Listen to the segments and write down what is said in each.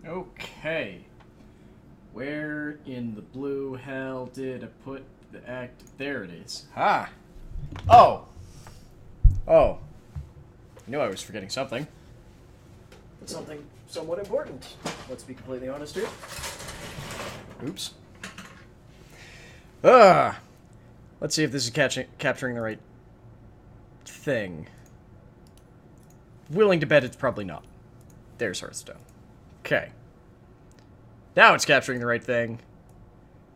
Okay. Where in the blue hell did I put the act? There it is. Ha! Oh! Oh. I knew I was forgetting something. But something somewhat important. Let's be completely honest here. Oops. Let's see if this is capturing the right thing. Willing to bet it's probably not. There's Hearthstone. Okay. Now it's capturing the right thing.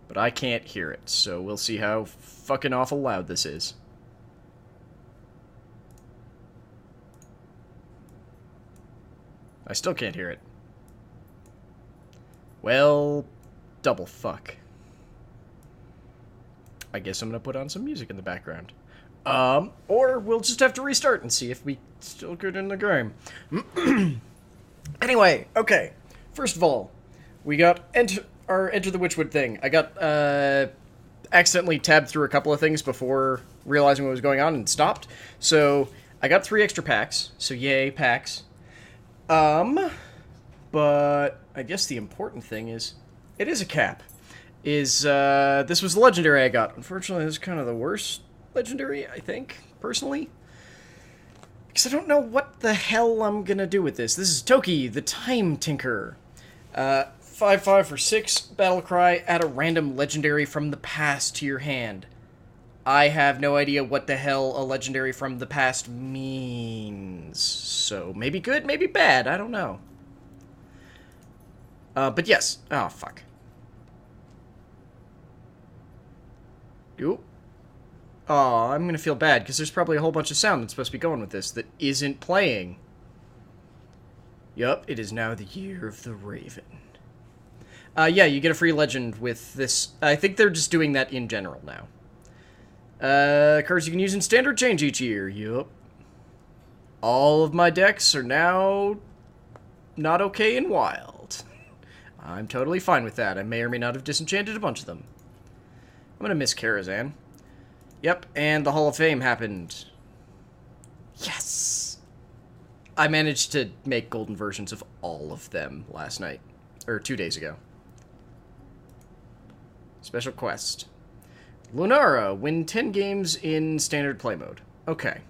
But I can't hear it, so we'll see how fucking awful loud this is. I still can't hear it. Well, double fuck. I guess I'm gonna put on some music in the background. Or we'll just have to restart and see if we still good in the game. Anyway, okay. First of all, we got Enter the Witchwood thing. I got, accidentally tabbed through a couple of things before realizing what was going on and stopped. So, I got 3 extra packs. So, yay, packs. But I guess the important thing is, it is a cap. This was the legendary I got. Unfortunately, this is kind of the worst legendary, I think, personally. Because I don't know what the hell I'm gonna do with this. This is Toki, the Time Tinker. 5/5 for 6, battle cry, add a random legendary from the past to your hand. I have no idea what the hell a legendary from the past means. So, maybe good, maybe bad, I don't know. But yes. Oh, fuck. Oop. Oh, I'm gonna feel bad, because there's probably a whole bunch of sound that's supposed to be going with this that isn't playing. Yup, it is now the year of the Raven. Yeah, you get a free legend with this. I think they're just doing that in general now. Cards you can use in standard change each year. Yup. All of my decks are now not okay in wild. I'm totally fine with that. I may or may not have disenchanted a bunch of them. I'm gonna miss Karazhan. Yep, and the Hall of Fame happened. Yes! I managed to make golden versions of all of them last night. Or 2 days ago. Special quest. Lunara, win 10 games in standard play mode. Okay.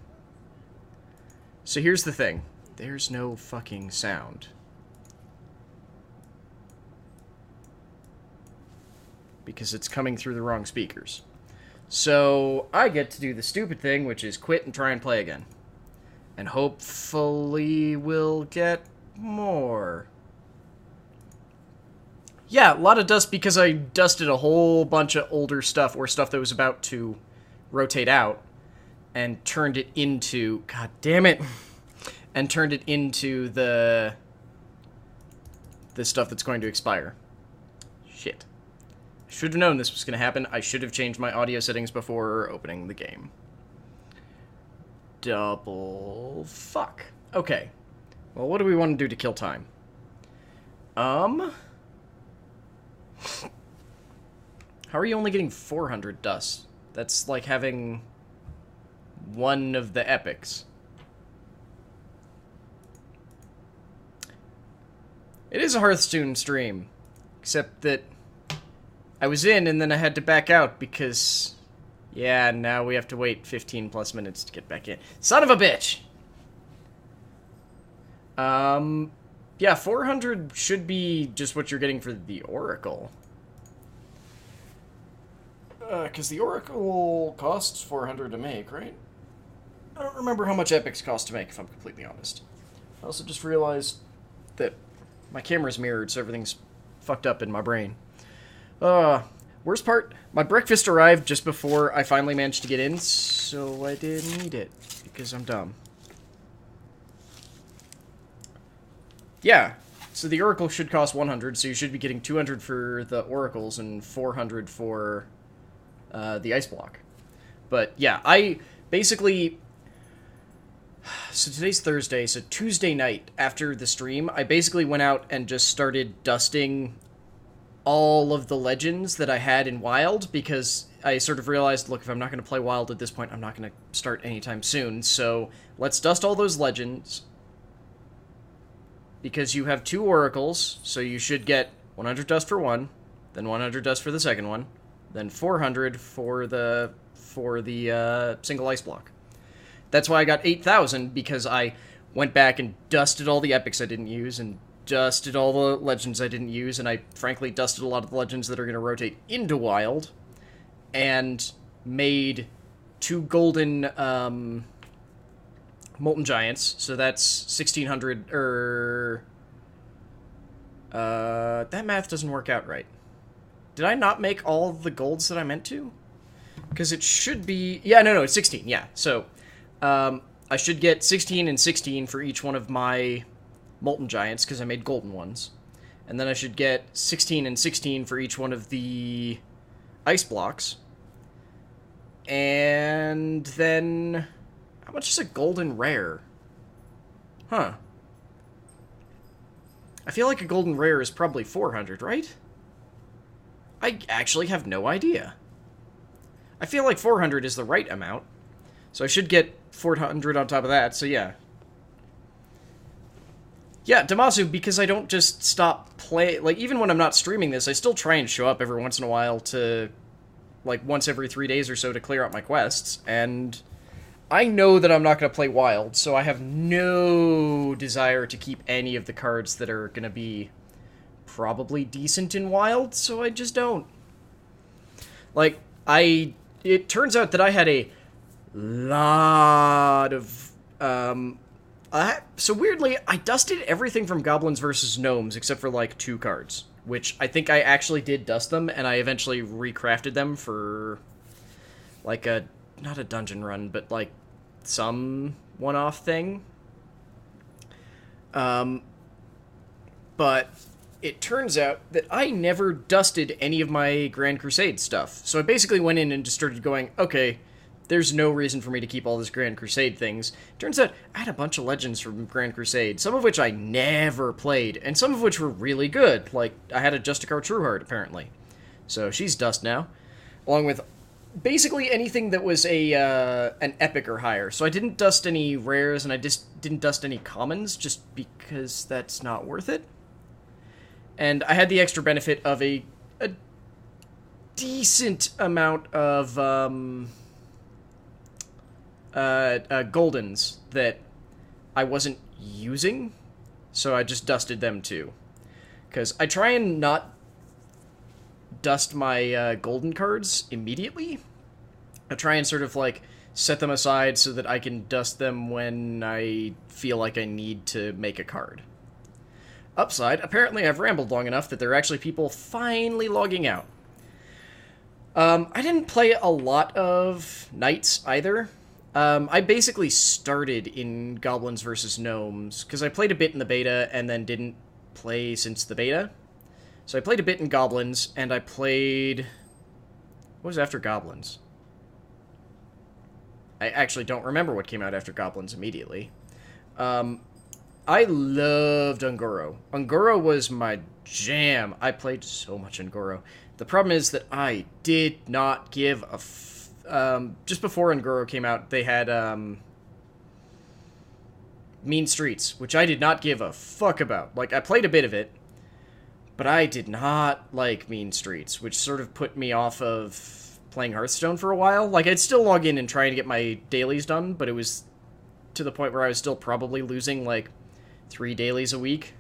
So here's the thing. There's no fucking sound. Because it's coming through the wrong speakers. So, I get to do the stupid thing, which is quit and try and play again. And hopefully we'll get more. Yeah, a lot of dust because I dusted a whole bunch of older stuff, or stuff that was about to rotate out, and turned it into... God damn it! And turned it into the stuff that's going to expire. Shit. Should have known this was going to happen. I should have changed my audio settings before opening the game. Double fuck. Okay. Well, what do we want to do to kill time? How are you only getting 400 dust? That's like having one of the epics. It is a Hearthstone stream. Except that I was in, and then I had to back out because... Yeah, now we have to wait 15 plus minutes to get back in. Son of a bitch! Yeah, 400 should be just what you're getting for the Oracle. Because the Oracle costs 400 to make, right? I don't remember how much epics cost to make, if I'm completely honest. I also just realized that my camera's mirrored, so everything's fucked up in my brain. Worst part, my breakfast arrived just before I finally managed to get in, so I didn't eat it, because I'm dumb. Yeah, so the Oracle should cost 100, so you should be getting 200 for the Oracles and 400 for the Ice Block. But yeah, I basically... So today's Thursday, so Tuesday night after the stream, I basically went out and just started dusting all of the legends that I had in Wild, because I sort of realized, look, if I'm not going to play Wild at this point, I'm not going to start anytime soon, so let's dust all those legends. because you have 2 oracles, so you should get 100 dust for one, then 100 dust for the second one, then 400 for the single ice block. That's why I got 8,000, because I went back and dusted all the epics I didn't use, and dusted all the legends I didn't use, and I frankly dusted a lot of the legends that are going to rotate into Wild, and made 2 golden Molten Giants, so that's 1,600, that math doesn't work out right. Did I not make all the golds that I meant to? Because it should be... Yeah, no, it's 16, yeah. So, I should get 16 and 16 for each one of my Molten Giants, because I made golden ones. And then I should get 16 and 16 for each one of the ice blocks. And then... How much is a golden rare? Huh. I feel like a golden rare is probably 400, right? I actually have no idea. I feel like 400 is the right amount. So I should get 400 on top of that, so yeah. Yeah, Damasu, because I don't just stop play... Like, even when I'm not streaming this, I still try and show up every once in a while to... Like, once every 3 days or so to clear out my quests, and... I know that I'm not going to play Wild, so I have no desire to keep any of the cards that are going to be probably decent in Wild, so I just don't. Like, it turns out that I had a lot of, so weirdly, I dusted everything from Goblins versus Gnomes except for, like, 2 cards, which I think I actually did dust them, and I eventually recrafted them for, like, not a dungeon run, but, like, some one-off thing. But it turns out that I never dusted any of my Grand Crusade stuff. So I basically went in and just started going, okay, there's no reason for me to keep all this Grand Crusade things. Turns out I had a bunch of legends from Grand Crusade, some of which I never played, and some of which were really good. Like, I had a Justicar Trueheart, apparently. So she's dust now. Along with basically anything that was an epic or higher. So I didn't dust any rares, and I just didn't dust any commons, just because that's not worth it. And I had the extra benefit of a decent amount of Goldens that I wasn't using, so I just dusted them too. Because I try and not dust my golden cards immediately. I try and sort of, like, set them aside so that I can dust them when I feel like I need to make a card. Upside, apparently I've rambled long enough that there are actually people finally logging out. I didn't play a lot of Knights either. I basically started in Goblins versus Gnomes, because I played a bit in the beta and then didn't play since the beta. So I played a bit in Goblins, and I played... What was after Goblins? I actually don't remember what came out after Goblins immediately. I loved Ungoro. Ungoro was my jam. I played so much Ungoro. The problem is that I did not give a just before Ungoro came out, they had Mean Streets, which I did not give a fuck about. Like, I played a bit of it, but I did not like Mean Streets, which sort of put me off of playing Hearthstone for a while. Like, I'd still log in and try to get my dailies done, but it was to the point where I was still probably losing, like, 3 dailies a week.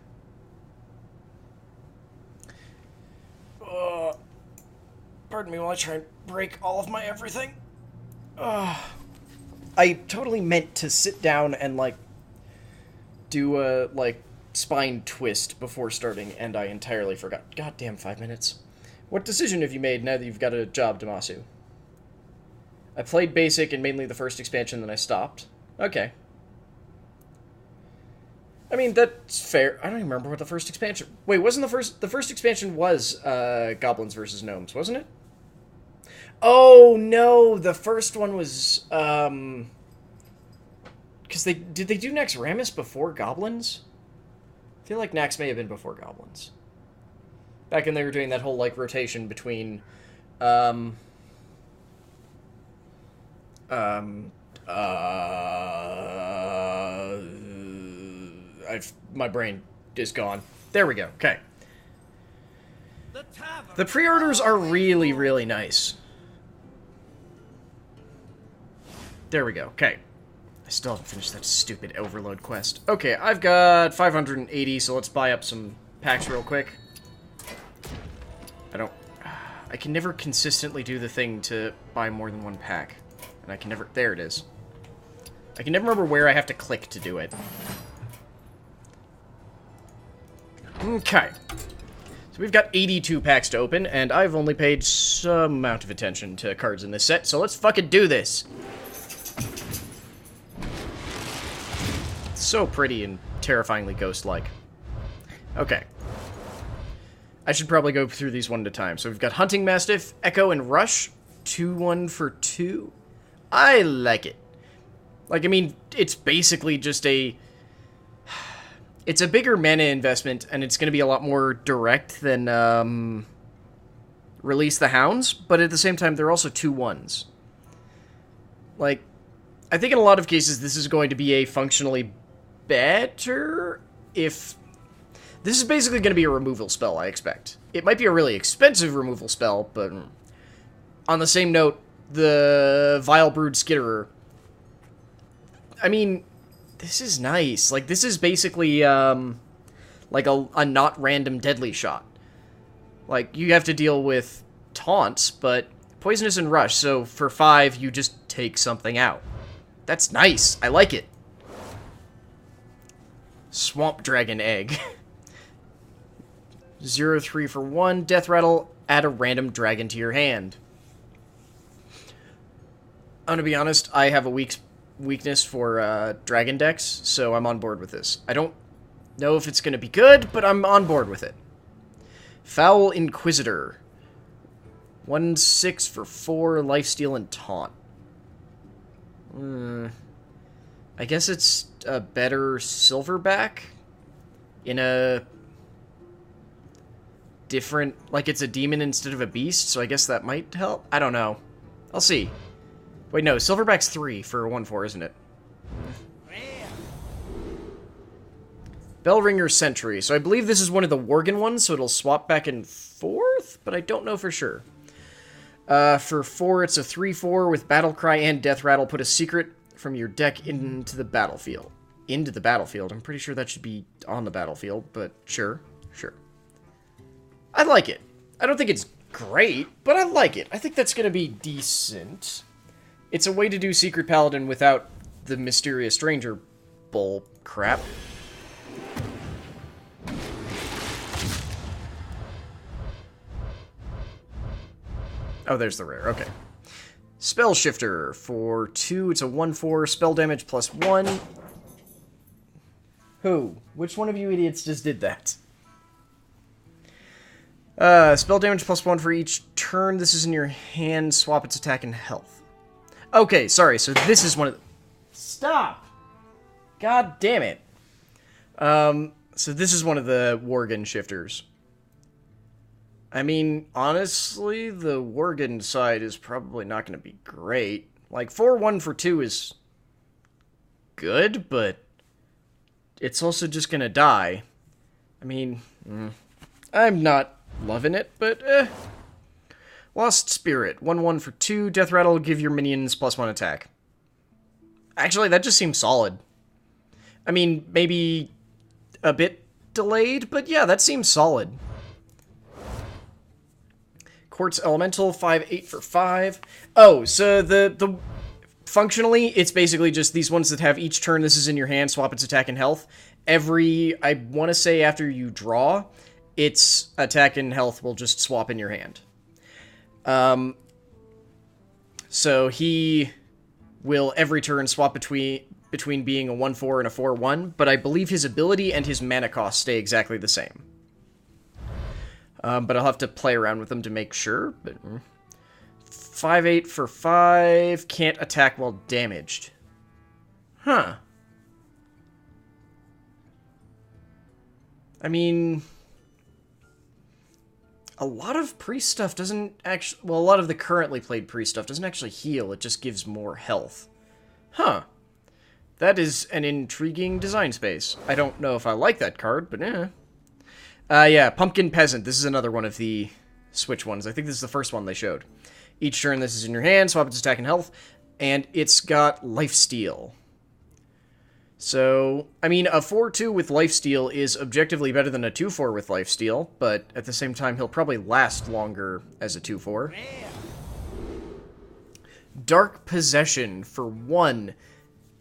Pardon me while I try and break all of my everything. I totally meant to sit down and, like, do a, like, spine twist before starting, and I entirely forgot. Goddamn 5 minutes. What decision have you made now that you've got a job, Damasu? I played Basic and mainly the first expansion, then I stopped. Okay. I mean, that's fair. I don't even remember what the first expansion... Wait, wasn't the first expansion was Goblins versus Gnomes, wasn't it? Oh, no, the first one was, because did they do Naxxramas before Goblins? I feel like Nax may have been before Goblins. Back when they were doing that whole, like, rotation between, my brain is gone. There we go. Okay. The pre-orders are really, really nice. There we go. Okay. I still haven't finished that stupid overload quest. Okay, I've got 580, so let's buy up some packs real quick. I can never consistently do the thing to buy more than one pack. And I can never... There it is. I can never remember where I have to click to do it. Okay. So we've got 82 packs to open, and I've only paid some amount of attention to cards in this set, so let's fucking do this! It's so pretty and terrifyingly ghost-like. Okay. I should probably go through these one at a time. So we've got Hunting Mastiff, Echo, and Rush. 2-1 for 2. I like it. Like, I mean, it's basically just a... It's a bigger mana investment, and it's going to be a lot more direct than, Release the Hounds, but at the same time, they're also 2-1s. Like, I think in a lot of cases, this is going to be a functionally better if... This is basically going to be a removal spell, I expect. It might be a really expensive removal spell, but... On the same note, the Vile Brood Skitterer... I mean, this is nice. Like, this is basically, like a not random deadly shot. Like, you have to deal with taunts, but Poisonous and Rush, so for 5, you just take something out. That's nice. I like it. Swamp Dragon Egg. 0-3 for 1. Death Rattle. Add a random dragon to your hand. I'm gonna be honest, I have a weakness for dragon decks, so I'm on board with this. I don't know if it's gonna be good, but I'm on board with it. Foul Inquisitor. 1-6 for 4, lifesteal, and taunt. I guess it's a better silverback in a different... Like, it's a demon instead of a beast, so I guess that might help? I don't know. I'll see. Wait, no, silverback's 3 for a 1-4, isn't it? Bellringer Sentry. So I believe this is one of the Worgen ones, so it'll swap back and forth, but I don't know for sure. For 4, it's a 3-4 with Battlecry and Death Rattle. Put a secret from your deck into the battlefield. Into the battlefield. I'm pretty sure that should be on the battlefield, but sure. Sure. I like it. I don't think it's great, but I like it. I think that's going to be decent. It's a way to do Secret Paladin without the Mysterious Stranger bull crap. Oh, there's the rare. Okay. Spell Shifter. For 2, it's a 1-4. Spell damage plus 1. Who? Which one of you idiots just did that? Spell damage plus 1 for each turn. This is in your hand. Swap its attack and health. Okay, sorry. So this is one of the... Stop! God damn it. So this is one of the Worgen shifters. I mean, honestly, the Worgen side is probably not going to be great. Like, 4-1 for 2 is good, but it's also just going to die. I mean, I'm not loving it, but Lost Spirit. 1-1 for 2. Death Rattle will give your minions +1 attack. Actually, that just seems solid. I mean, maybe a bit delayed, but yeah, that seems solid. Quartz Elemental, 5-8 for 5. Oh, so the functionally, it's basically just these ones that have each turn, this is in your hand, swap its attack and health. Every, I want to say after you draw, its attack and health will just swap in your hand. So he will every turn swap between being a 1-4 and a 4-1, but I believe his ability and his mana cost stay exactly the same. But I'll have to play around with them to make sure. But 5-8 for 5. Can't attack while damaged. Huh. I mean, a lot of priest stuff doesn't actually... Well, a lot of the currently played priest stuff doesn't actually heal. It just gives more health. Huh. That is an intriguing design space. I don't know if I like that card, but yeah, Pumpkin Peasant. This is another one of the Switch ones. I think this is the first one they showed. Each turn, this is in your hand, swap its attack and health, and it's got lifesteal. So, I mean, a 4-2 with lifesteal is objectively better than a 2-4 with lifesteal, but at the same time, he'll probably last longer as a 2-4. Dark Possession for 1.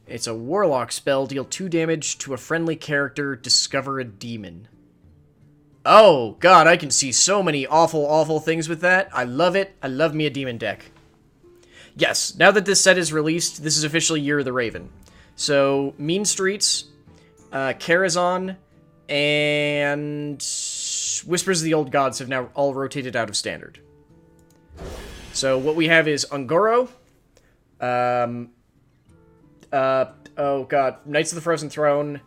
It's a Warlock spell. Deal 2 damage to a friendly character. Discover a demon. Oh, God, I can see so many awful, awful things with that. I love it. I love me a demon deck. Yes, now that this set is released, this is officially Year of the Raven. So, Mean Streets, Karazhan, and Whispers of the Old Gods have now all rotated out of Standard. So, what we have is Ungoro, oh god, Knights of the Frozen Throne,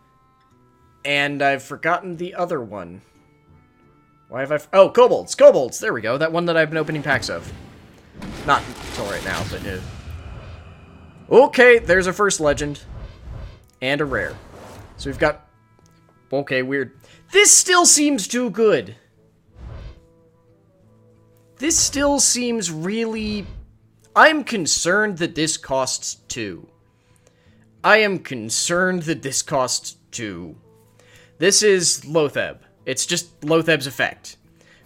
and I've forgotten the other one. Why have I... Oh, Kobolds! Kobolds! There we go, that one that I've been opening packs of. Not until right now, but... Okay, there's a first legend. And a rare. So we've got... Okay, weird. This still seems too good. This still seems really... I'm concerned that this costs 2. I am concerned that this costs 2. This is Lotheb. It's just Lotheb's effect.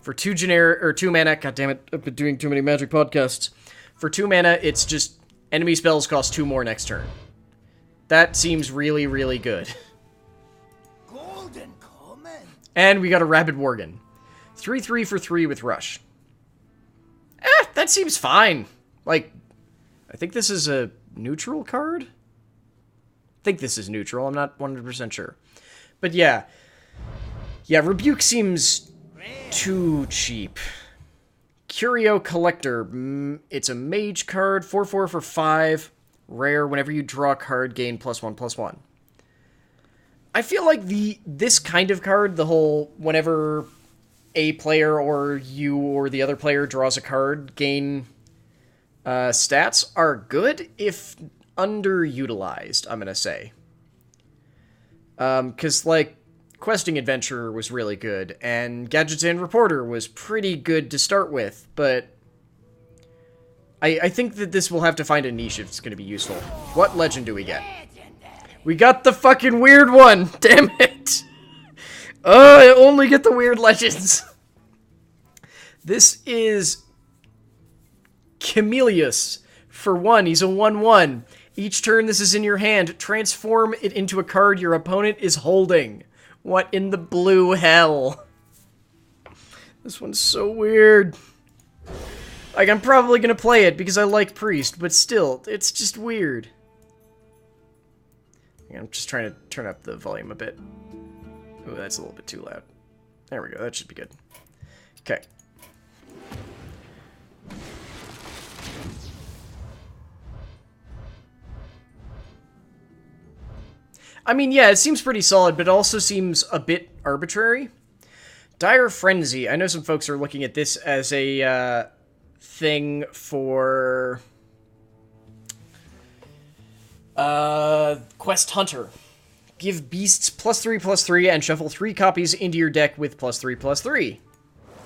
For 2 generic... Or 2 mana... God damn it, I've been doing too many Magic podcasts. For 2 mana, it's just... Enemy spells cost 2 more next turn. That seems really, really good. Golden comment. And we got a Rabid Worgen. 3/3 for 3 with Rush. That seems fine. Like, I think this is a neutral card? I think this is neutral, I'm not 100% sure. But yeah. Yeah, Rebuke seems too cheap. Curio Collector. It's a mage card. 4/4 for 5. Rare. Whenever you draw a card, gain +1/+1. I feel like this kind of card, the whole whenever a player or you or the other player draws a card, gain stats, are good if underutilized, I'm gonna say. Because, like, Questing Adventurer was really good, and Gadgets and Reporter was pretty good to start with, but I think that this will have to find a niche if it's going to be useful. What legend do we get? We got the fucking weird one! Damn it! Oh, I only get the weird legends! This is Chameleus. For 1, he's a 1/1. Each turn this is in your hand, transform it into a card your opponent is holding. What in the blue hell? This one's so weird. Like, I'm probably gonna play it because I like Priest, but still, it's just weird. I'm just trying to turn up the volume a bit. Ooh, that's a little bit too loud. There we go, that should be good. Okay. I mean, yeah, it seems pretty solid, but it also seems a bit arbitrary. Dire Frenzy. I know some folks are looking at this as a thing for Quest Hunter. Give beasts +3/+3 and shuffle 3 copies into your deck with +3/+3.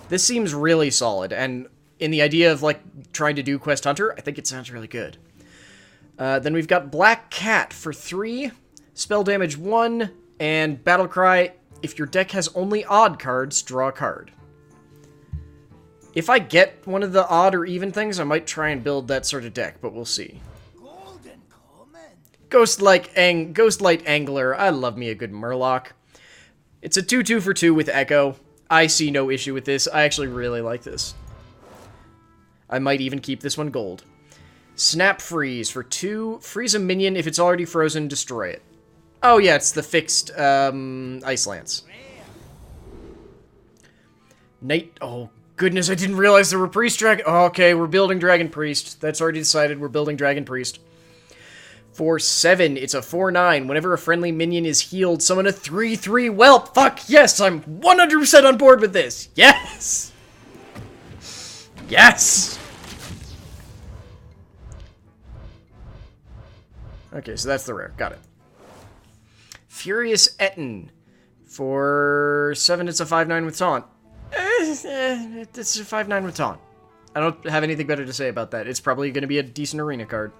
This seems really solid, and in the idea of, like, trying to do Quest Hunter, I think it sounds really good. Then we've got Black Cat for 3. Spell damage 1, and Battlecry, if your deck has only odd cards, draw a card. If I get one of the odd or even things, I might try and build that sort of deck, but we'll see. Golden comment. Ghostlight Angler, I love me a good Murloc. It's a 2/2 for 2 with Echo. I see no issue with this, I actually really like this. I might even keep this one gold. Snap Freeze for 2, freeze a minion, if it's already frozen, destroy it. Oh yeah, it's the fixed, Ice Lance. Oh goodness, I didn't realize there were Priest Dragon. Oh, okay, we're building Dragon Priest. That's already decided, we're building Dragon Priest. For 7, it's a 4/9. Whenever a friendly minion is healed, summon a 3/3 whelp. Fuck, yes, I'm 100% on board with this. Yes! Yes! Okay, so that's the rare. Got it. Furious Etten. For 7, it's a 5/9 with taunt. It's a 5/9 with taunt. I don't have anything better to say about that. It's probably going to be a decent arena card.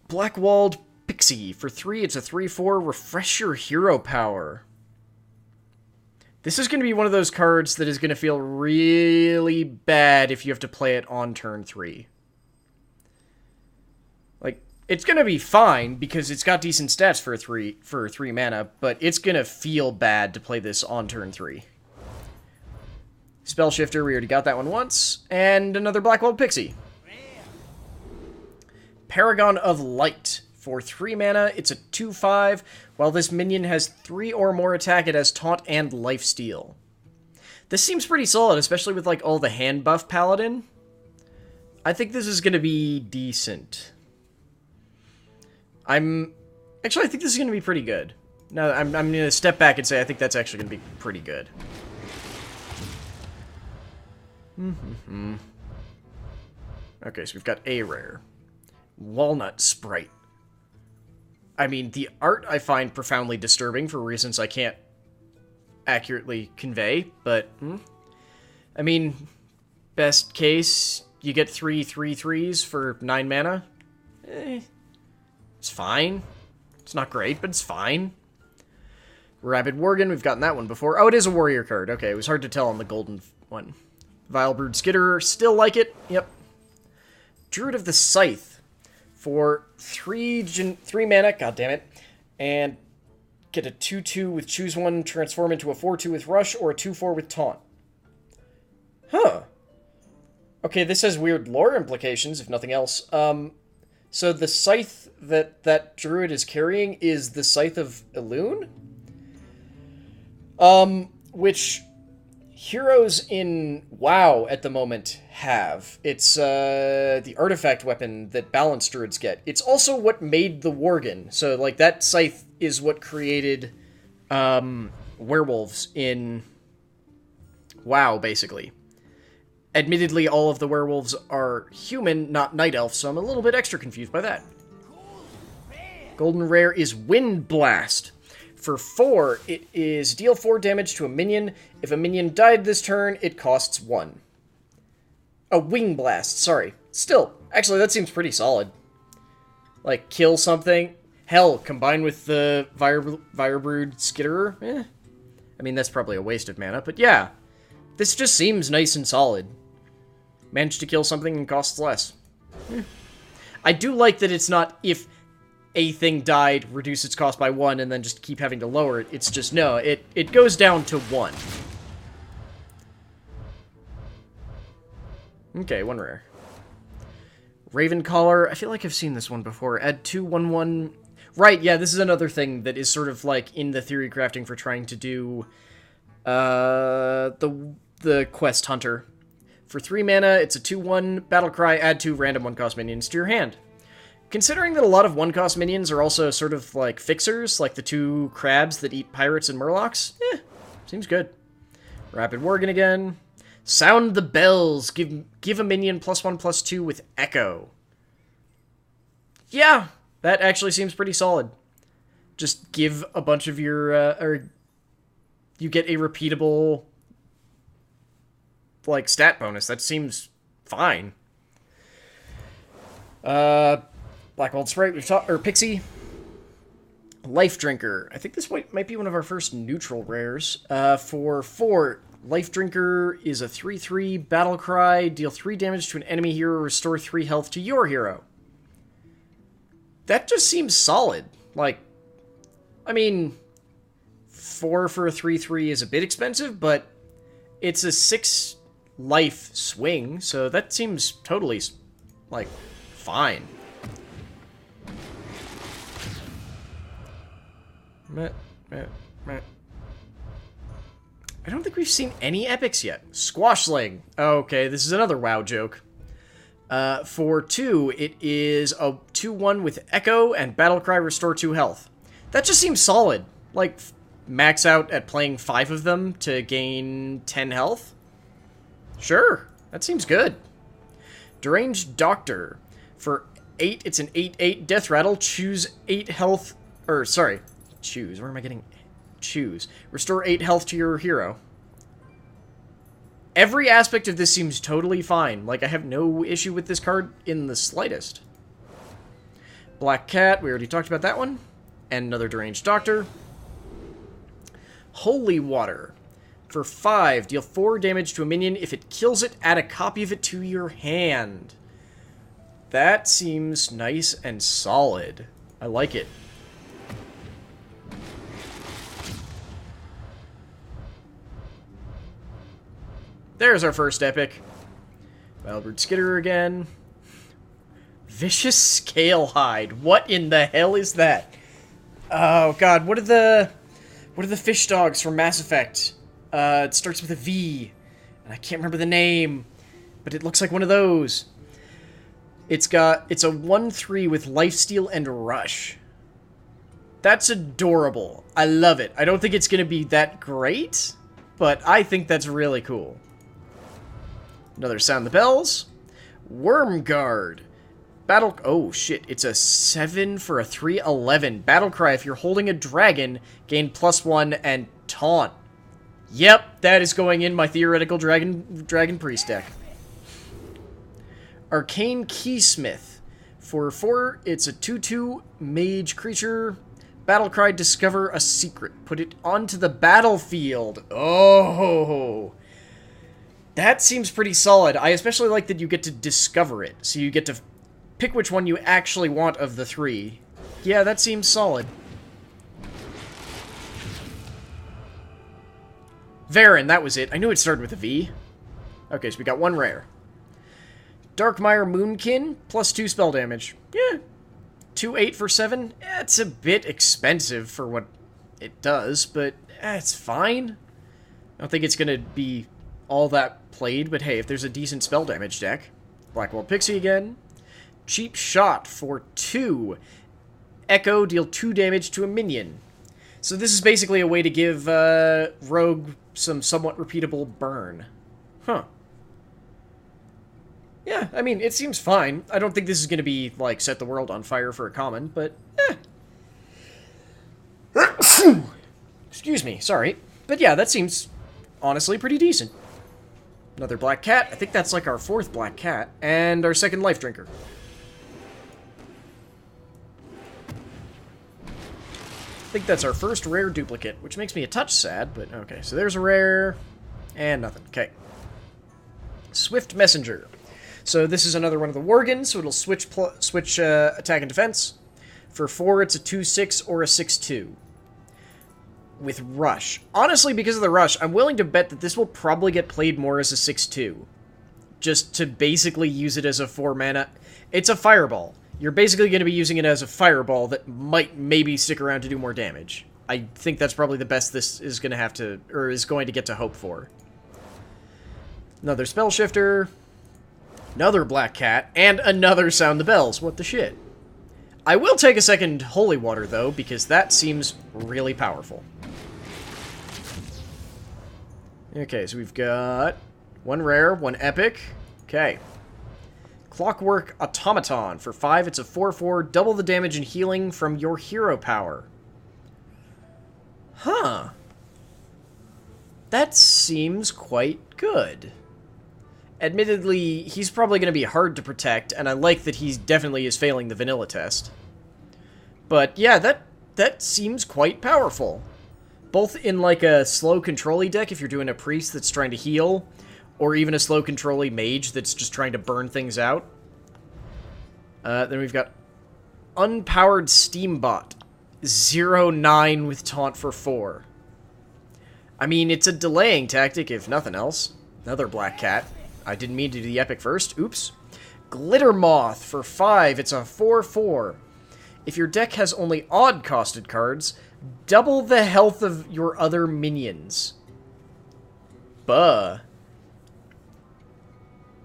Blackwalled Pixie. For 3, it's a 3/4. Refresh your hero power. This is going to be one of those cards that is going to feel really bad if you have to play it on turn 3. Like, it's going to be fine because it's got decent stats for 3 mana, but it's going to feel bad to play this on turn 3. Spell Shifter, we already got that one once. And another Blackwalled Pixie. Paragon of Light. For 3 mana, it's a 2/5. While this minion has 3 or more attack, it has Taunt and Lifesteal. This seems pretty solid, especially with like all the hand buff Paladin. I think this is going to be decent. I think this is going to be pretty good. No, I'm going to step back and say I think that's actually going to be pretty good. Okay, so we've got a rare. Walnut Sprite. I mean, the art I find profoundly disturbing for reasons I can't accurately convey, but, I mean, best case, you get 3 3/3s for 9 mana. It's fine. It's not great, but it's fine. Rabid Worgen, we've gotten that one before. Oh, it is a warrior card. Okay, it was hard to tell on the golden one. Vilebrewed Skitterer, still like it. Yep. Druid of the Scythe. For 3 mana, goddammit, and get a 2/2 with choose one, transform into a 4/2 with rush, or a 2/4 with taunt. Huh. Okay, this has weird lore implications, if nothing else. So the scythe that druid is carrying is the Scythe of Elune? Which heroes in WoW at the moment have. It's the artifact weapon that balanced druids get. It's also what made the Worgen. So, like, that scythe is what created werewolves in WoW, basically. Admittedly, all of the werewolves are human, not night elf, so I'm a little bit extra confused by that. Golden Rare is Wind Blast. For 4, it is deal 4 damage to a minion. If a minion died this turn, it costs 1. A Wing Blast, sorry. Still, actually, that seems pretty solid. Like, kill something. Hell, combined with the Virebrewed Skitterer. I mean, that's probably a waste of mana, but yeah. This just seems nice and solid. Manage to kill something and costs less. I do like that it's not if a thing died, reduce its cost by 1, and then just keep having to lower it. It's just, no, it goes down to 1. Okay, 1 rare. Ravencaller, I feel like I've seen this one before. Add 2/1/1. Right, yeah, this is another thing that is sort of like in the theory crafting for trying to do the Quest Hunter. For 3 mana, it's a 2/1 Battlecry, add 2 random 1-cost minions to your hand. Considering that a lot of 1-cost minions are also sort of like fixers, like the 2 crabs that eat pirates and murlocs, seems good. Rapid Worgen again. Sound the bells. Give a minion +1/+2 with Echo. Yeah, that actually seems pretty solid. Just give a bunch of your, or you get a repeatable, like, stat bonus. That seems fine. Blackwalled Sprite, we've talked, or Pixie. Life Drinker. I think this might be one of our first neutral rares. For 4, Life Drinker is a 3/3 Battlecry. Deal 3 damage to an enemy hero, restore 3 health to your hero. That just seems solid. Like, I mean, 4 for a 3/3 is a bit expensive, but it's a 6 life swing, so that seems totally, like, fine. I don't think we've seen any epics yet. Squashling. Okay, this is another WoW joke. For 2, it is a 2/1 with Echo and Battlecry, restore 2 health. That just seems solid. Like, max out at playing 5 of them to gain 10 health? Sure, that seems good. Deranged Doctor. For 8, it's an 8/8 Death Rattle. Choose 8 health Or, sorry. Choose. Where am I getting... Choose. Restore 8 health to your hero. Every aspect of this seems totally fine. Like, I have no issue with this card in the slightest. Black Cat. We already talked about that one. And another Deranged Doctor. Holy Water. For 5, deal 4 damage to a minion. If it kills it, add a copy of it to your hand. That seems nice and solid. I like it. There's our first epic. Albert Skitterer again. Vicious Scalehide. What in the hell is that? Oh god, what are the fish dogs from Mass Effect? It starts with a V, and I can't remember the name, but it looks like one of those. It's a 1/3 with lifesteal and rush. That's adorable. I love it. I don't think it's gonna be that great, but I think that's really cool. Another Sound the Bells. Wormguard. Oh shit, it's a 7 for a 3/11. Battlecry, if you're holding a dragon, gain +1 and taunt. Yep, that is going in my theoretical dragon priest deck. Arcane Keysmith. For 4, it's a 2/2 mage creature. Battlecry, discover a secret. Put it onto the battlefield. Oh, that seems pretty solid. I especially like that you get to discover it. So you get to pick which one you actually want of the 3. Yeah, that seems solid. Varen, that was it. I knew it started with a V. Okay, so we got 1 rare. Darkmire Moonkin, +2 spell damage. Yeah. 2/8 for 7. It's a bit expensive for what it does, but it's fine. I don't think it's going to be all that played, but hey, if there's a decent spell damage deck. Blackwall Pixie again. Cheap Shot for 2. Echo, deal 2 damage to a minion. So this is basically a way to give Rogue some somewhat repeatable burn. Huh. Yeah, I mean, it seems fine. I don't think this is going to be, like, set the world on fire for a common, but, Excuse me, sorry. But yeah, that seems honestly pretty decent. Another Black Cat. I think that's like our 4th Black Cat. And our 2nd Life Drinker. I think that's our first rare duplicate, which makes me a touch sad, but okay. So there's a rare, and nothing. Okay. Swift Messenger. So this is another one of the Worgans, so it'll switch attack and defense. For 4, it's a 2/6 or a 6/2. With Rush. Honestly, because of the Rush, I'm willing to bet that this will probably get played more as a 6/2. Just to basically use it as a 4 mana. It's a Fireball. You're basically going to be using it as a Fireball that might maybe stick around to do more damage. I think that's probably the best this is going to have to, or is going to get to hope for. Another Spell Shifter. Another Black Cat. And another Sound the Bells. What the shit? I will take a 2nd Holy Water, though, because that seems really powerful. Okay, so we've got 1 rare, 1 epic. Okay. Clockwork Automaton. For 5, it's a 4/4. Double the damage and healing from your hero power. Huh. That seems quite good. Admittedly, he's probably going to be hard to protect, and I like that he definitely is failing the vanilla test. But yeah, that seems quite powerful. Both in like a slow control-y deck if you're doing a priest that's trying to heal, or even a slow control-y mage that's just trying to burn things out. Then we've got Unpowered Steambot. 0/9 with Taunt for 4. I mean, it's a delaying tactic, if nothing else. Another Black Cat. I didn't mean to do the epic first. Oops. Glitter Moth. For 5, it's a 4/4. If your deck has only odd-costed cards, double the health of your other minions. Buh.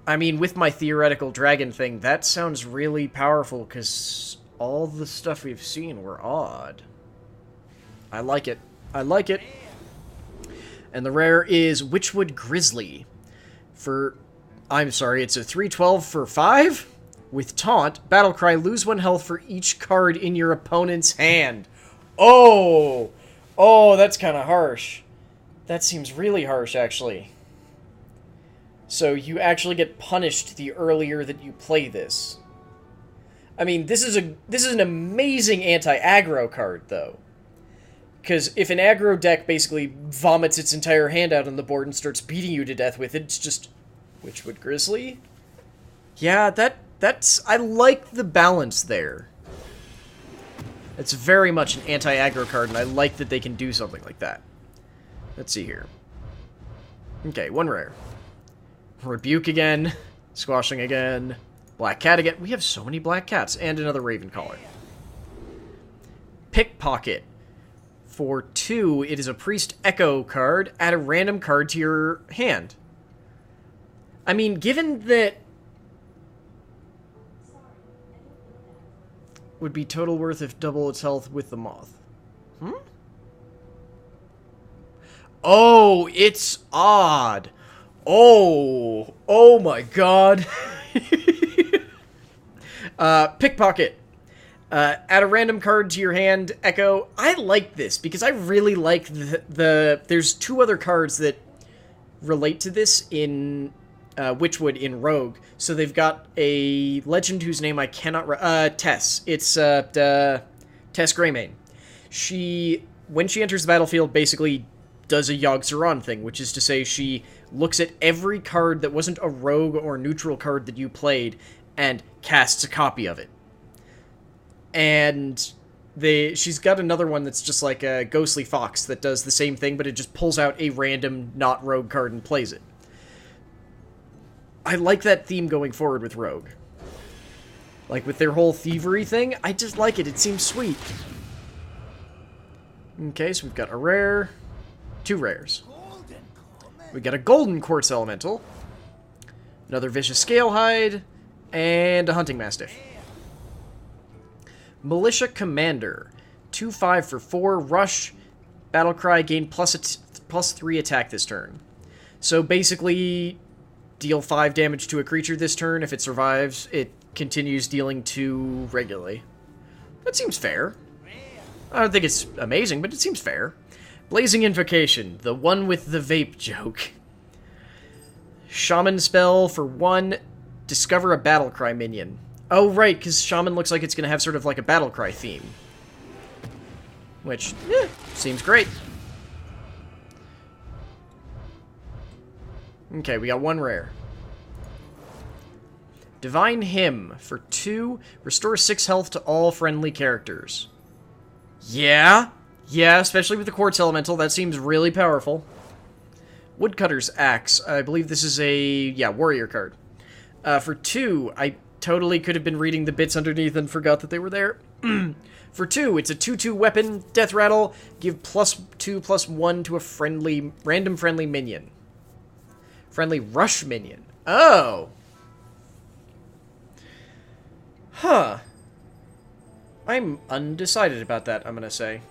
I mean, with my theoretical dragon thing, that sounds really powerful, because all the stuff we've seen were odd. I like it. I like it. And the rare is Witchwood Grizzly. I'm sorry, it's a 3/12 for 5? With Taunt, Battlecry, lose 1 health for each card in your opponent's hand. Oh! Oh, that's kind of harsh. That seems really harsh, actually. So you actually get punished the earlier that you play this. I mean, this is an amazing anti-aggro card, though. Because if an aggro deck basically vomits its entire hand out on the board and starts beating you to death with it, it's just... Witchwood Grizzly? Yeah, that's... I like the balance there. It's very much an anti-aggro card, and I like that they can do something like that. Let's see here. Okay, one rare. Rebuke again. Squashing again. Black Cat again. We have so many Black Cats. And another Raven Caller. Pickpocket. For 2, it is a Priest Echo card. Add a random card to your hand. I mean, given that... Would be total worth if double its health with the moth. Hmm? Oh, it's odd. Oh. Oh my god. Pickpocket. Add a random card to your hand, Echo. I like this, because I really like there's 2 other cards that relate to this in Witchwood in Rogue. So they've got a legend whose name I cannot... Tess. It's Tess Greymane. When she enters the battlefield, basically does a Yogg-Saron thing, which is to say she looks at every card that wasn't a rogue or neutral card that you played and casts a copy of it. And she's got another one that's just like a Ghostly Fox that does the same thing, but it just pulls out a random not rogue card and plays it. I like that theme going forward with Rogue. Like with their whole thievery thing, I just like it. It seems sweet. Okay, so we've got a rare, 2 rares. We got a Golden Quartz Elemental, another Vicious Scalehide, and a Hunting Mastiff. Militia Commander. 2/5 for 4, rush, battlecry, gain +3 attack this turn. So basically, deal 5 damage to a creature this turn. If it survives, it continues dealing 2 regularly. That seems fair. I don't think it's amazing, but it seems fair. Blazing Invocation, the one with the vape joke. Shaman spell for 1, discover a battlecry minion. Oh, right, because Shaman looks like it's going to have sort of like a battlecry theme. Which, seems great. Okay, we got 1 rare. Divine Hymn. For 2, restore 6 health to all friendly characters. Yeah, especially with the Quartz Elemental, that seems really powerful. Woodcutter's Axe. I believe this is a, warrior card. For 2, I totally could have been reading the bits underneath and forgot that they were there. For 2, it's a 2/2 weapon, Death Rattle. Give +2/+1 to a random friendly minion. Friendly rush minion. Oh! Huh. I'm undecided about that, I'm gonna say.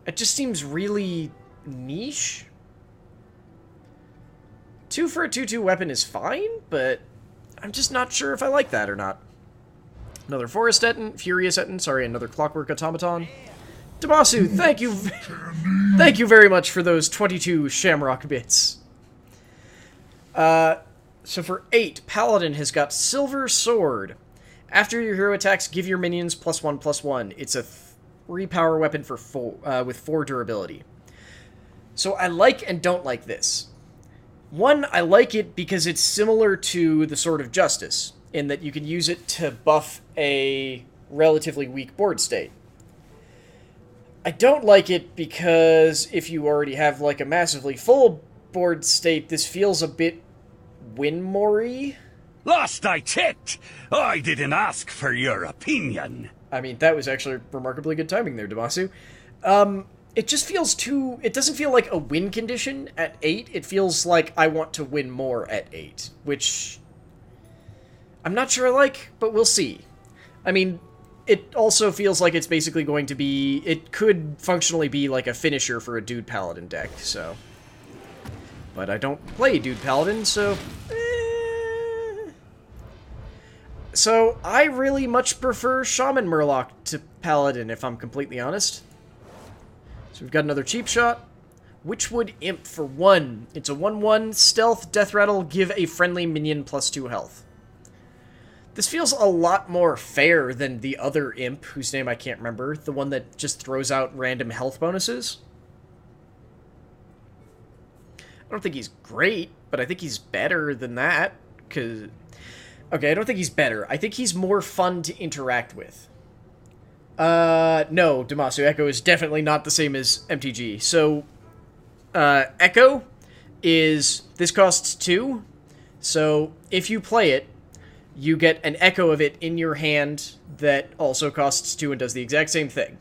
It just seems really niche. 2 for a 2/2 weapon is fine, but I'm just not sure if I like that or not. Another Forest Etten, Furious Etten, sorry, another Clockwork Automaton. Damasu, thank you thank you very much for those 22 Shamrock bits. So for 8, Paladin has got Silver Sword. After your hero attacks, give your minions +1/+1. It's a 3 power weapon for with 4 durability. So I like and don't like this. 1, I like it because it's similar to the Sword of Justice, in that you can use it to buff a relatively weak board state. I don't like it because if you already have like a massively full board state, this feels a bit Winmore-y. Last I checked, I didn't ask for your opinion. I mean, that was actually remarkably good timing there, Damasu. It just feels too... It doesn't feel like a win condition at 8. It feels like I want to win more at 8, which I'm not sure I like, but we'll see. I mean, it also feels like it's basically going to be... It could functionally be like a finisher for a Dude Paladin deck, so... But I don't play Dude Paladin, so... So, I really much prefer Shaman Murloc to Paladin, if I'm completely honest. So we've got another cheap shot. Witchwood Imp for 1. It's a 1/1, stealth, death rattle, give a friendly minion +2 health. This feels a lot more fair than the other Imp, whose name I can't remember, the one that just throws out random health bonuses. I don't think he's great, but I think he's better than that, because... Okay, I don't think he's better. I think he's more fun to interact with. No, Damasu, Echo is definitely not the same as MTG. So, Echo is... This costs 2, so if you play it, you get an echo of it in your hand that also costs 2 and does the exact same thing.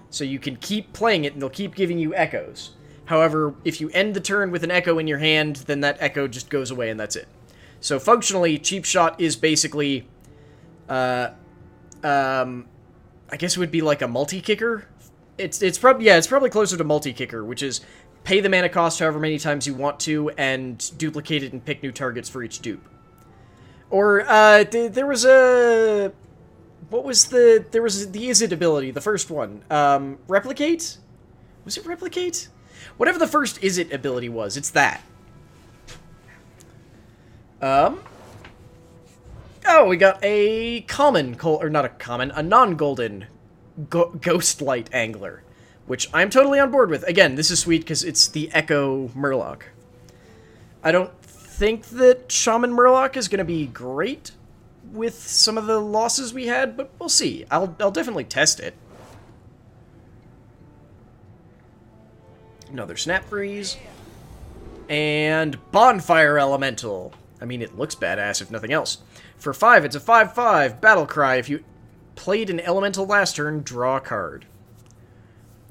So you can keep playing it, and they'll keep giving you echoes. However, if you end the turn with an echo in your hand, then that echo just goes away, and that's it. So functionally, Cheap Shot is basically, I guess it would be like a multi-kicker. It's probably closer to multi-kicker, which is pay the mana cost however many times you want to, and duplicate it and pick new targets for each dupe. Or, there was a... What was the... There was the Izzet ability, the first one. Replicate? Was it Replicate? Whatever the first Izzet ability was, it's that. Oh, we got a common... Or not a common, a non-golden Ghostlight Angler. Which I'm totally on board with. Again, this is sweet because it's the Echo Murloc. I don't think that Shaman Murloc is going to be great with some of the losses we had, but we'll see. I'll definitely test it. Another Snap Freeze. And Bonfire Elemental. I mean, it looks badass if nothing else. For 5, it's a 5/5 Battle Cry. If you played an Elemental last turn, draw a card.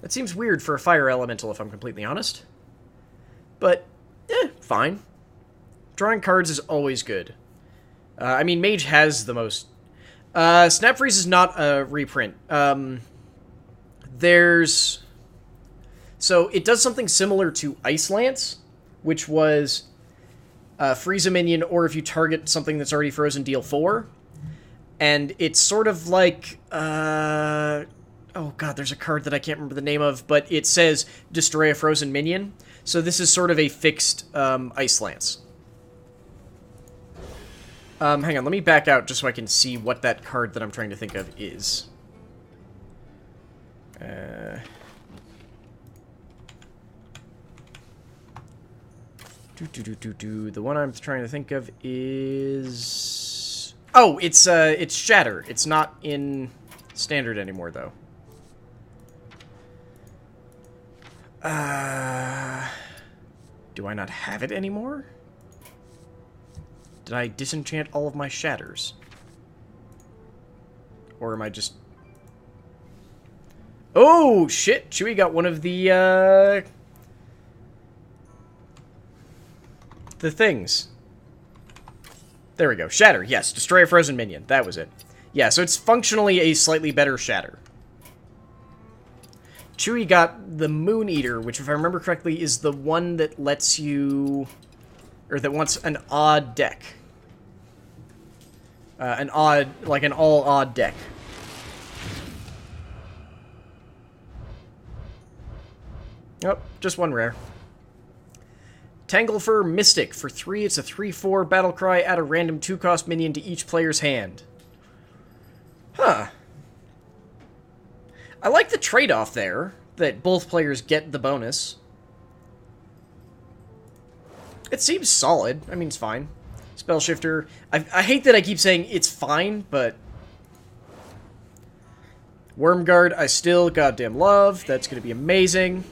That seems weird for a Fire Elemental, if I'm completely honest. But, fine. Drawing cards is always good. I mean, Mage has the most... Snap Freeze is not a reprint. There's... So, it does something similar to Ice Lance, which was freeze a minion, or if you target something that's already frozen, deal 4. And it's sort of like... oh god, there's a card that I can't remember the name of, but it says destroy a frozen minion. So this is sort of a fixed Ice Lance. Hang on, let me back out just so I can see what that card that I'm trying to think of is. The one I'm trying to think of is... Oh, it's Shatter. It's not in Standard anymore, though. Do I not have it anymore? Did I disenchant all of my Shatters? Or am I just... Oh, shit! Chewie got one of the things. There we go. Shatter, yes. Destroy a frozen minion. That was it. Yeah, so it's functionally a slightly better Shatter. Chewie got the Moon Eater, which, if I remember correctly, is the one that lets you... Or that wants an odd deck. An all-odd deck. Oh, just one rare. Tanglefur Mystic. For 3, it's a 3/4 Battle Cry. Add a random 2-cost minion to each player's hand. Huh. I like the trade-off there, that both players get the bonus. It seems solid. I mean, it's fine. Spell Shifter. I hate that I keep saying it's fine, but... Wormguard, I still goddamn love. That's going to be amazing.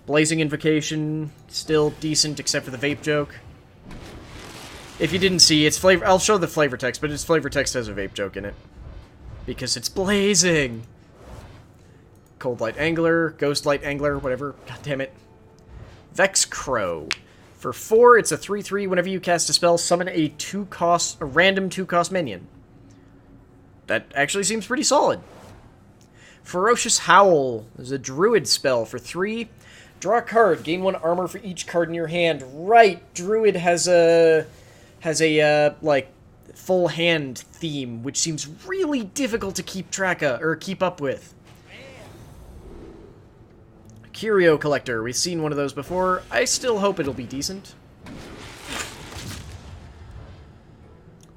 Blazing Invocation, still decent, except for the vape joke. If you didn't see, it's flavor... I'll show the flavor text, but its flavor text has a vape joke in it. Because it's blazing! Cold Light Angler, Ghost Light Angler, whatever. God damn it. Vex Crow. For 4, it's a 3/3. Whenever you cast a spell, summon a random 2-cost minion. That actually seems pretty solid. Ferocious Howl. There's a Druid spell for 3. Draw a card. Gain 1 armor for each card in your hand. Right. Druid has a like, full hand theme, which seems really difficult to keep track of, or keep up with. Curio Collector. We've seen one of those before. I still hope it'll be decent.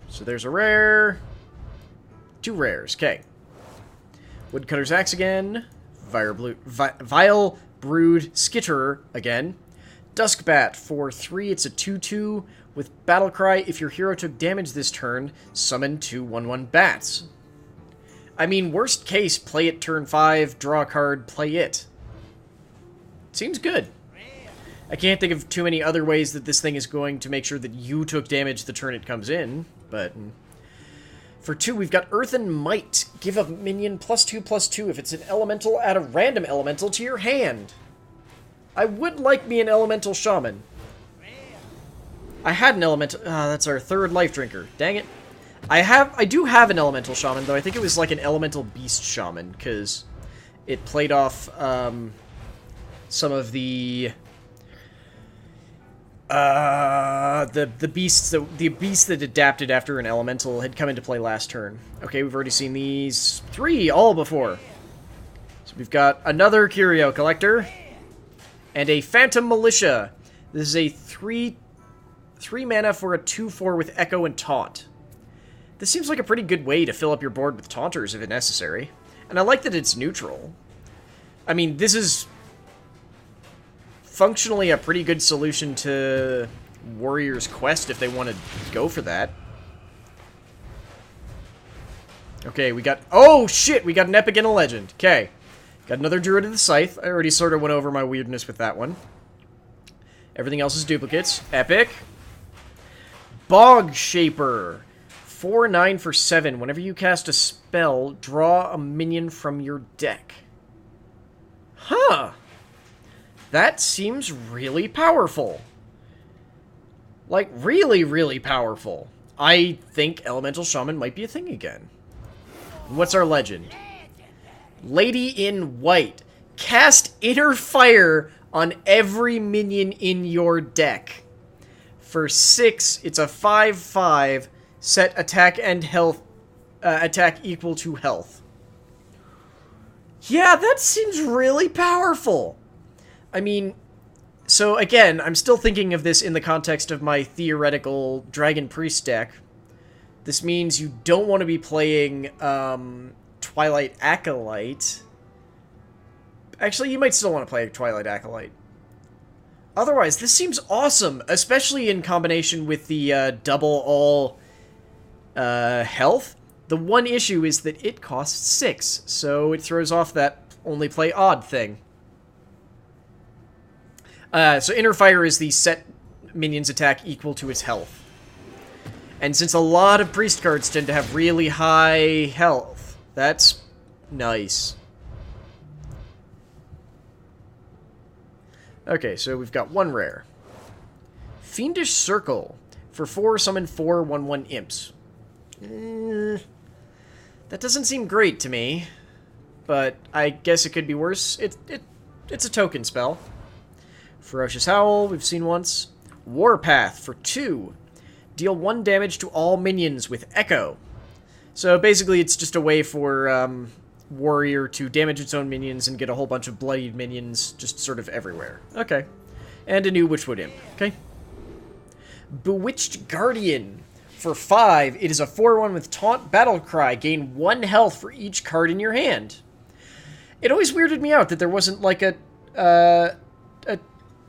So there's a rare. 2 rares. Okay. Woodcutter's Axe again. Vile Brood Skitterer again. Duskbat for 3. It's a 2/2 with Battlecry. If your hero took damage this turn, summon 2 1/1 bats. I mean, worst case, play it turn 5, draw a card, play it. Seems good. I can't think of too many other ways that this thing is going to make sure that you took damage the turn it comes in, but... For 2, we've got Earthen Might. Give a minion +2/+2 if it's an elemental, add a random elemental to your hand. I would like me an elemental shaman. I had an elemental... that's our 3rd life drinker. Dang it. I do have an elemental shaman, though. I think it was like an elemental beast shaman, because it played off some of the beasts that adapted after an elemental had come into play last turn. Okay, we've already seen these 3 all before. So we've got another Curio Collector and a Phantom Militia. This is a 3 mana for a 2/4 with Echo and Taunt. This seems like a pretty good way to fill up your board with Taunters if necessary. And I like that it's neutral. I mean, this is functionally a pretty good solution to Warrior's Quest if they want to go for that. Okay, we got... Oh, shit! We got an Epic and a Legend. Okay. Got another Druid of the Scythe. I already sort of went over my weirdness with that one. Everything else is duplicates. Epic. Bog Shaper. 4/9 for 7. Whenever you cast a spell, draw a minion from your deck. Huh. That seems really powerful. Like, really, really powerful. I think Elemental Shaman might be a thing again. What's our legend? Lady in White. Cast Inner Fire on every minion in your deck. For 6, it's a 5/5. Set attack and health... attack equal to health. Yeah, that seems really powerful. I mean, so again, I'm still thinking of this in the context of my theoretical Dragon Priest deck. This means you don't want to be playing Twilight Acolyte. Actually, you might still want to play Twilight Acolyte. Otherwise, this seems awesome, especially in combination with the double all health. The one issue is that it costs 6, so it throws off that only play odd thing. So Inner Fire is the set minion's attack equal to its health. And since a lot of priest cards tend to have really high health, that's nice. Okay, so we've got 1 rare. Fiendish Circle. For 4, summon 4 1/1 imps. That doesn't seem great to me, but I guess it could be worse. It's a token spell. Ferocious Howl, we've seen once. Warpath for 2. Deal 1 damage to all minions with Echo. So basically it's just a way for Warrior to damage its own minions and get a whole bunch of bloodied minions just sort of everywhere. Okay. And a new Witchwood Imp. Okay. Bewitched Guardian. For 5, it is a 4/1 with Taunt Battlecry. Gain 1 health for each card in your hand. It always weirded me out that there wasn't like a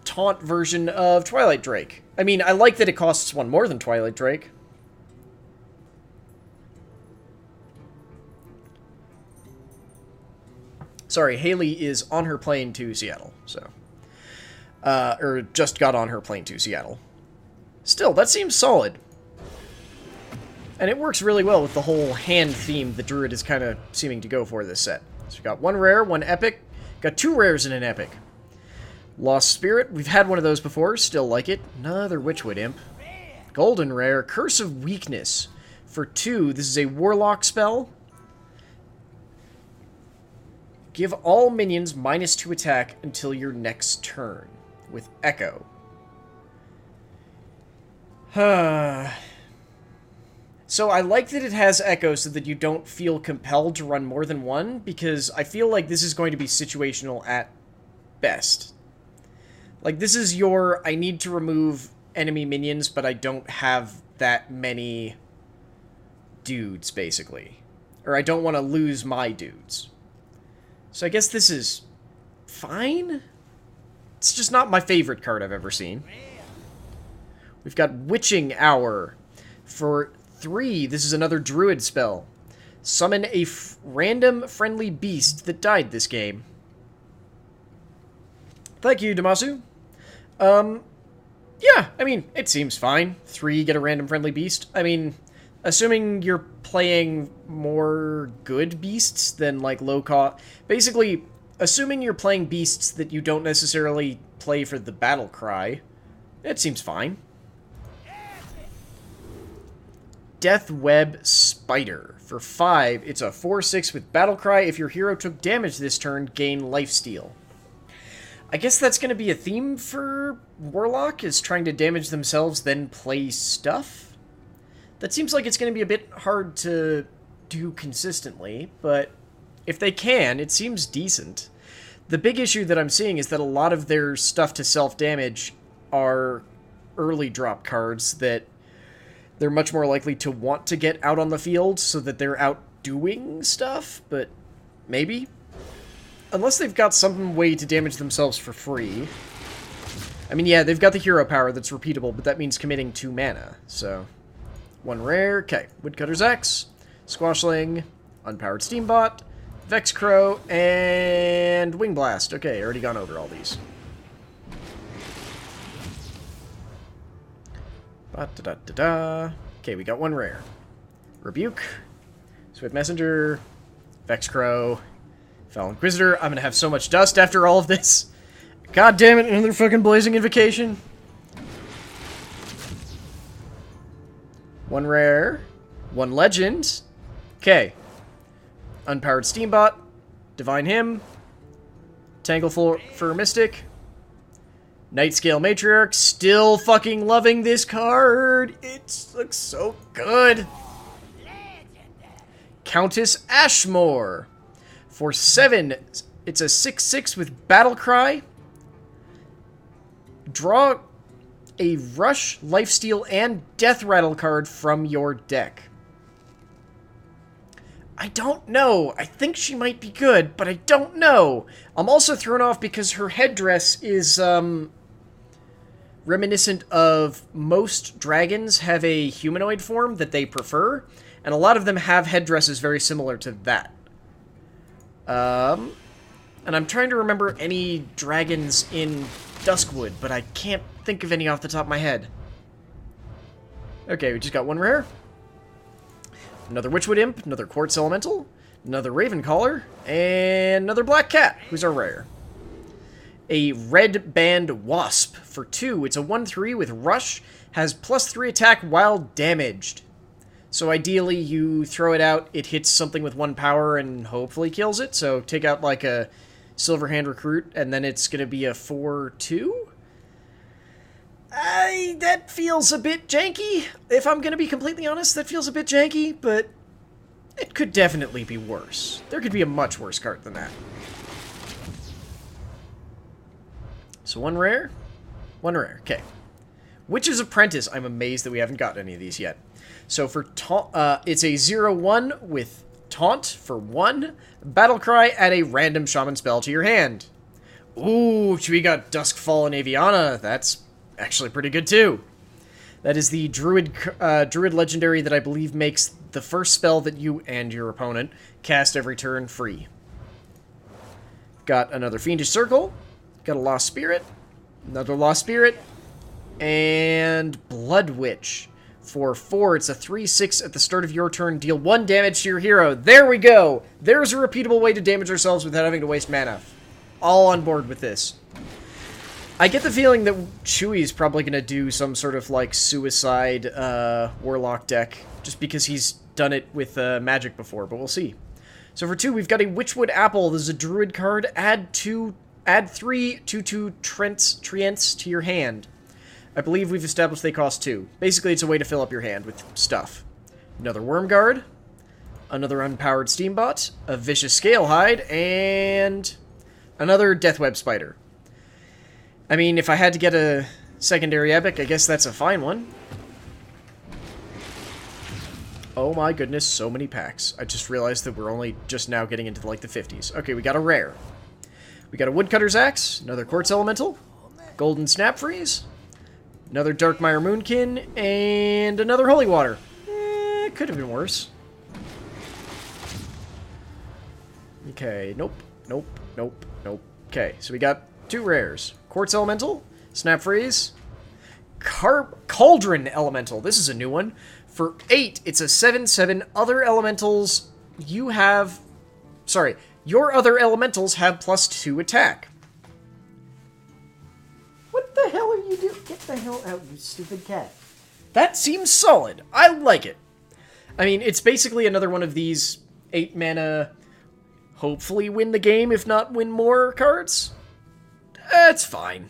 taunt version of Twilight Drake. I mean, I like that it costs 1 more than Twilight Drake. Sorry, Haley is on her plane to Seattle, so... or just got on her plane to Seattle. Still, that seems solid. And it works really well with the whole hand theme the Druid is kind of seeming to go for this set. So we've got 1 rare, 1 epic. Got 2 rares in an epic. Lost Spirit, we've had one of those before, still like it. Another Witchwood Imp. Golden rare, Curse of Weakness. For 2, this is a Warlock spell. Give all minions -2 attack until your next turn. With Echo. So I like that it has echo so that you don't feel compelled to run more than one, because I feel like this is going to be situational at best. Like, this is your, I need to remove enemy minions, but I don't have that many dudes, basically. Or I don't want to lose my dudes. So I guess this is fine? It's just not my favorite card I've ever seen. We've got Witching Hour. For 3, this is another druid spell. Summon a random friendly beast that died this game. Thank you, Damasu. Yeah, I mean, it seems fine. 3, get a random friendly beast. I mean, assuming you're playing more good beasts than, like, low cost... Basically, assuming you're playing beasts that you don't necessarily play for the battle cry, it seems fine. Death Web Spider. For 5, it's a 4/6 with battle cry. If your hero took damage this turn, gain lifesteal. I guess that's going to be a theme for Warlock, is trying to damage themselves, then play stuff? That seems like it's going to be a bit hard to do consistently, but if they can, it seems decent. The big issue that I'm seeing is that a lot of their stuff to self-damage are early drop cards that they're much more likely to want to get out on the field so that they're out doing stuff, but maybe? Unless they've got some way to damage themselves for free. I mean, yeah, they've got the hero power that's repeatable, but that means committing 2 mana, so... 1 rare, okay. Woodcutter's Axe, Squashling, Unpowered Steambot, Vexcrow, and Wing Blast. Okay, already gone over all these. Ba-da-da-da-da. Okay, we got 1 rare. Rebuke, Swift Messenger, Vexcrow, Foul Inquisitor. I'm gonna have so much dust after all of this. God damn it, another fucking Blazing Invocation. 1 rare. 1 legend. Okay. Unpowered Steambot. Divine Hymn. Tangle for Mystic. Nightscale Matriarch. Still fucking loving this card. It looks so good. Countess Ashmore. For 7, it's a 6/6 with Battle Cry. Draw a Rush, Lifesteal, and Death Rattle card from your deck. I don't know. I think she might be good, but I don't know. I'm also thrown off because her headdress is, reminiscent of most dragons have a humanoid form that they prefer, and a lot of them have headdresses very similar to that. And I'm trying to remember any dragons in Duskwood, but I can't think of any off the top of my head. Okay, we just got 1 rare. Another Witchwood Imp, another Quartz Elemental, another Ravencaller, and another Black Cat, who's our rare. A Red Band Wasp for 2. It's a 1/3 with Rush, has +3 attack while damaged. So ideally, you throw it out, it hits something with 1 power, and hopefully kills it. So take out like a Silverhand Recruit, and then it's going to be a 4/2? That feels a bit janky. If I'm going to be completely honest, that feels a bit janky, but it could definitely be worse. There could be a much worse card than that. So 1 rare? 1 rare, okay. Witch's Apprentice. I'm amazed that we haven't gotten any of these yet. So for it's a 0/1 with Taunt for 1. Battlecry, add a random shaman spell to your hand. Ooh, we got Duskfallen Aviana. That's actually pretty good too. That is the Druid legendary that I believe makes the first spell that you and your opponent cast every turn free. Got another Fiendish Circle. Got a Lost Spirit. Another Lost Spirit. And Blood Witch. For 4, it's a 3/6 at the start of your turn. Deal 1 damage to your hero. There we go! There's a repeatable way to damage ourselves without having to waste mana. All on board with this. I get the feeling that Chewie's probably going to do some sort of, like, suicide Warlock deck, just because he's done it with Magic before, but we'll see. So for 2, we've got a Witchwood Apple. This is a Druid card. Add 3 2/2 Treants to your hand. I believe we've established they cost 2. Basically, it's a way to fill up your hand with stuff. Another Worm Guard. Another Unpowered Steambot. A Vicious Scalehide. And another Deathweb Spider. I mean, if I had to get a secondary epic, I guess that's a fine one. Oh my goodness, so many packs. I just realized that we're only just now getting into, like, the 50s. Okay, we got a rare. We got a Woodcutter's Axe, another Quartz Elemental, Golden Snap Freeze, another Darkmire Moonkin, and another Holy Water. It could have been worse. Okay, nope, nope, nope, nope. Okay, so we got 2 rares. Quartz Elemental, Snap Freeze, Cauldron Elemental. This is a new one. For 8, it's a 7/7. Other elementals you have... Sorry, your other elementals have +2 attack. What the hell are you doing? Get the hell out, you stupid cat. That seems solid. I like it. I mean, it's basically another one of these 8 mana, hopefully win the game, if not win more cards. That's fine.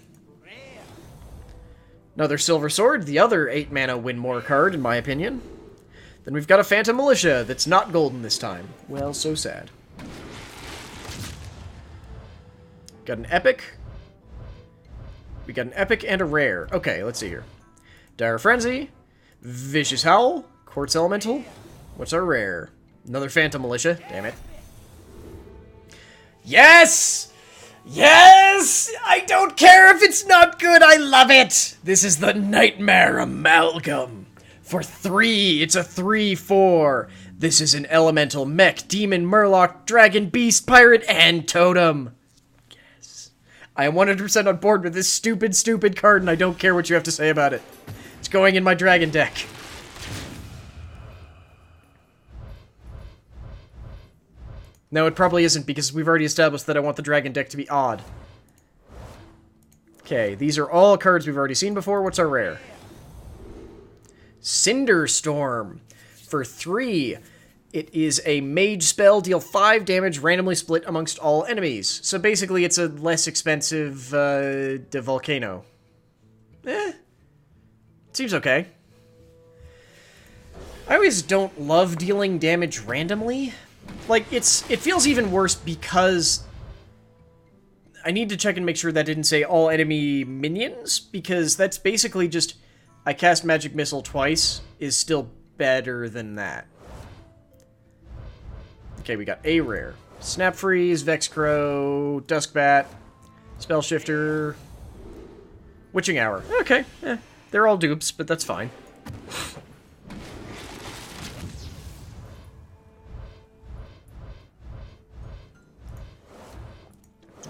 Another Silver Sword, the other 8 mana win more card, in my opinion. Then we've got a Phantom Militia that's not golden this time. Well, so sad. Got an epic. We got an epic and a rare. Okay, let's see here. Dire Frenzy, Vicious Howl, Quartz Elemental. What's our rare? Another Phantom Militia. Damn it. Yes! Yes! I don't care if it's not good, I love it! This is the Nightmare Amalgam. For 3, it's a 3/4. This is an Elemental Mech, Demon, Murloc, Dragon, Beast, Pirate, and Totem. Yes. I am 100% on board with this stupid, stupid card, and I don't care what you have to say about it. It's going in my Dragon deck. No, it probably isn't, because we've already established that I want the Dragon deck to be odd. Okay, these are all cards we've already seen before. What's our rare? Cinderstorm. For 3, it is a mage spell. Deal 5 damage, randomly split amongst all enemies. So basically, it's a less expensive De Volcano. Seems okay. I always don't love dealing damage randomly. Like, it feels even worse because I need to check and make sure that didn't say all enemy minions, because that's basically just I cast Magic Missile twice is still better than that. Okay, we got a rare. Snap Freeze, Vexcrow, Duskbat, Spellshifter, Witching Hour. Okay, they're all dupes, but that's fine.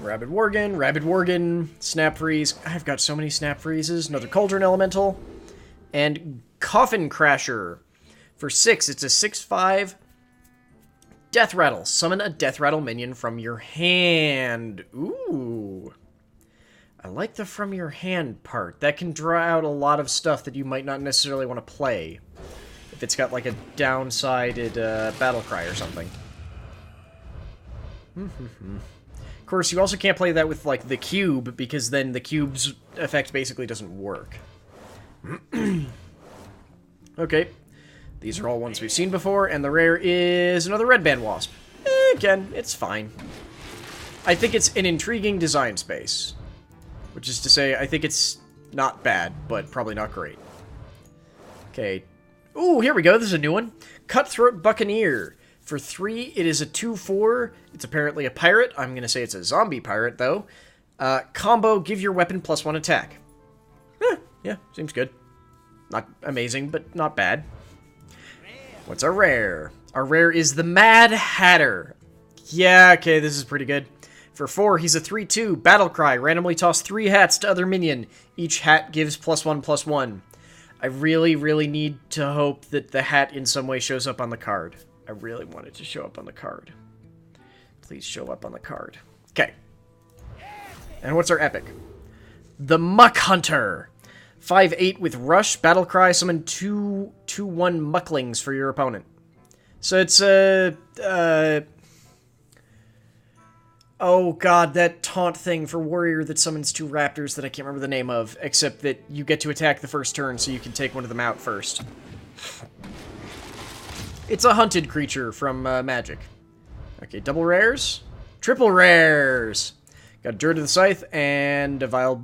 Rabid Worgen, Snap Freeze. I've got so many Snap Freezes. Another Cauldron Elemental. And Coffin Crasher. For 6, it's a 6/5 Death Rattle. Summon a Death Rattle minion from your hand. Ooh. I like the from your hand part. That can draw out a lot of stuff that you might not necessarily want to play. If it's got like a downsided Battlecry or something. Of course, you also can't play that with, like, the cube, because then the cube's effect basically doesn't work. Okay. These are all ones we've seen before, and the rare is another Red Band Wasp. Again, it's fine. I think it's an intriguing design space. Which is to say, I think it's not bad, but probably not great. Okay. Ooh, here we go. This is a new one. Cutthroat Buccaneer. For 3, it is a 2/4. It's apparently a pirate. I'm going to say it's a zombie pirate, though. Combo, give your weapon +1 attack. Yeah, seems good. Not amazing, but not bad. What's our rare? Our rare is the Mad Hatter. Yeah, okay, this is pretty good. For 4, he's a 3/2. Battlecry, randomly toss 3 hats to other minion. Each hat gives +1/+1. I really, really need to hope that the hat in some way shows up on the card. I really want it to show up on the card. Please show up on the card. Okay. And what's our epic? The Muck Hunter. 5/8 with Rush, Battlecry, summon 2/1 Mucklings for your opponent. So it's oh god, that taunt thing for Warrior that summons 2 Raptors that I can't remember the name of, except that you get to attack the first turn so you can take one of them out first. It's a hunted creature from Magic. Okay, double rares. Triple rares! Got Dirt of the Scythe and a Vile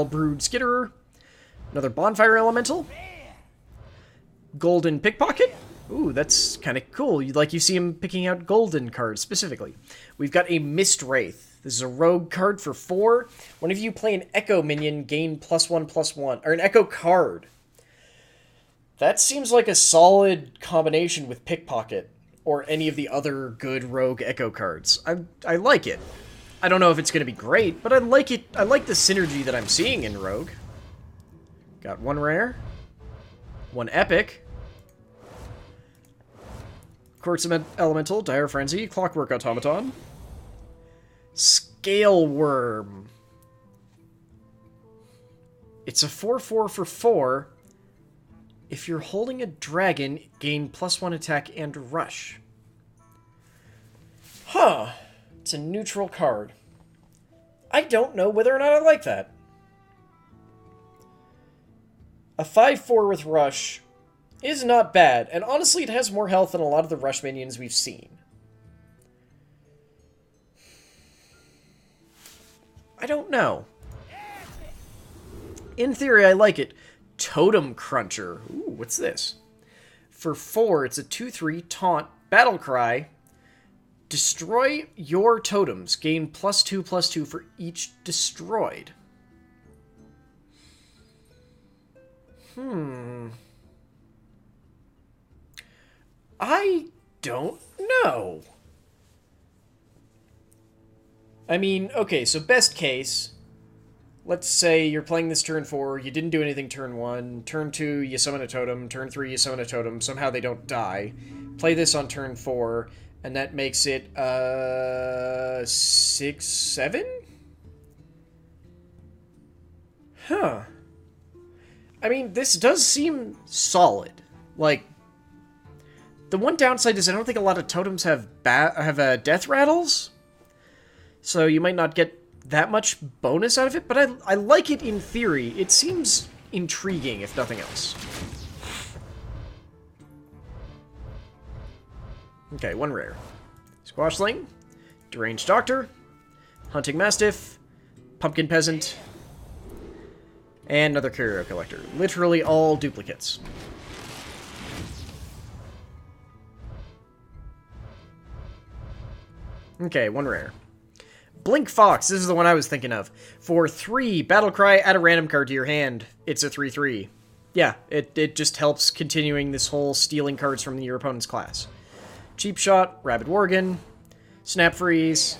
Brood Skitterer. Another Bonfire Elemental. Golden Pickpocket. Ooh, that's kind of cool. You see him picking out golden cards specifically. We've got a Mist Wraith. This is a rogue card for 4. Whenever you play an Echo minion, gain +1/+1. Or an Echo card. That seems like a solid combination with Pickpocket. Or any of the other good rogue Echo cards. I like it. I don't know if it's going to be great, but I like it. I like the synergy that I'm seeing in rogue. Got 1 rare. 1 epic. Quartz Elemental, Dire Frenzy, Clockwork Automaton. Scale Worm. It's a 4/4 for 4. If you're holding a dragon, gain +1 attack and rush. Huh. It's a neutral card. I don't know whether or not I like that. A 5/4 with rush is not bad, and honestly it has more health than a lot of the rush minions we've seen. I don't know. In theory, I like it. Totem Cruncher. Ooh, what's this? For 4, it's a 2/3 taunt battle cry. Destroy your totems. Gain +2/+2 for each destroyed. I don't know. I mean, okay, so best case, let's say you're playing this turn 4, you didn't do anything turn 1, turn 2, you summon a totem, turn 3, you summon a totem, somehow they don't die. Play this on turn 4, and that makes it, 6, 7? Huh. I mean, this does seem solid. Like, the one downside is I don't think a lot of totems have death rattles, so you might not get that much bonus out of it, but I like it in theory. It seems intriguing, if nothing else. Okay, 1 rare. Squashling, Deranged Doctor, Hunting Mastiff, Pumpkin Peasant, and another Curio Collector. Literally all duplicates. Okay, 1 rare. Blink Fox, this is the one I was thinking of. For 3, Battlecry, add a random card to your hand. It's a 3/3. Yeah, it just helps continuing this whole stealing cards from your opponent's class. Cheap Shot, Rabid Worgen, Snap Freeze,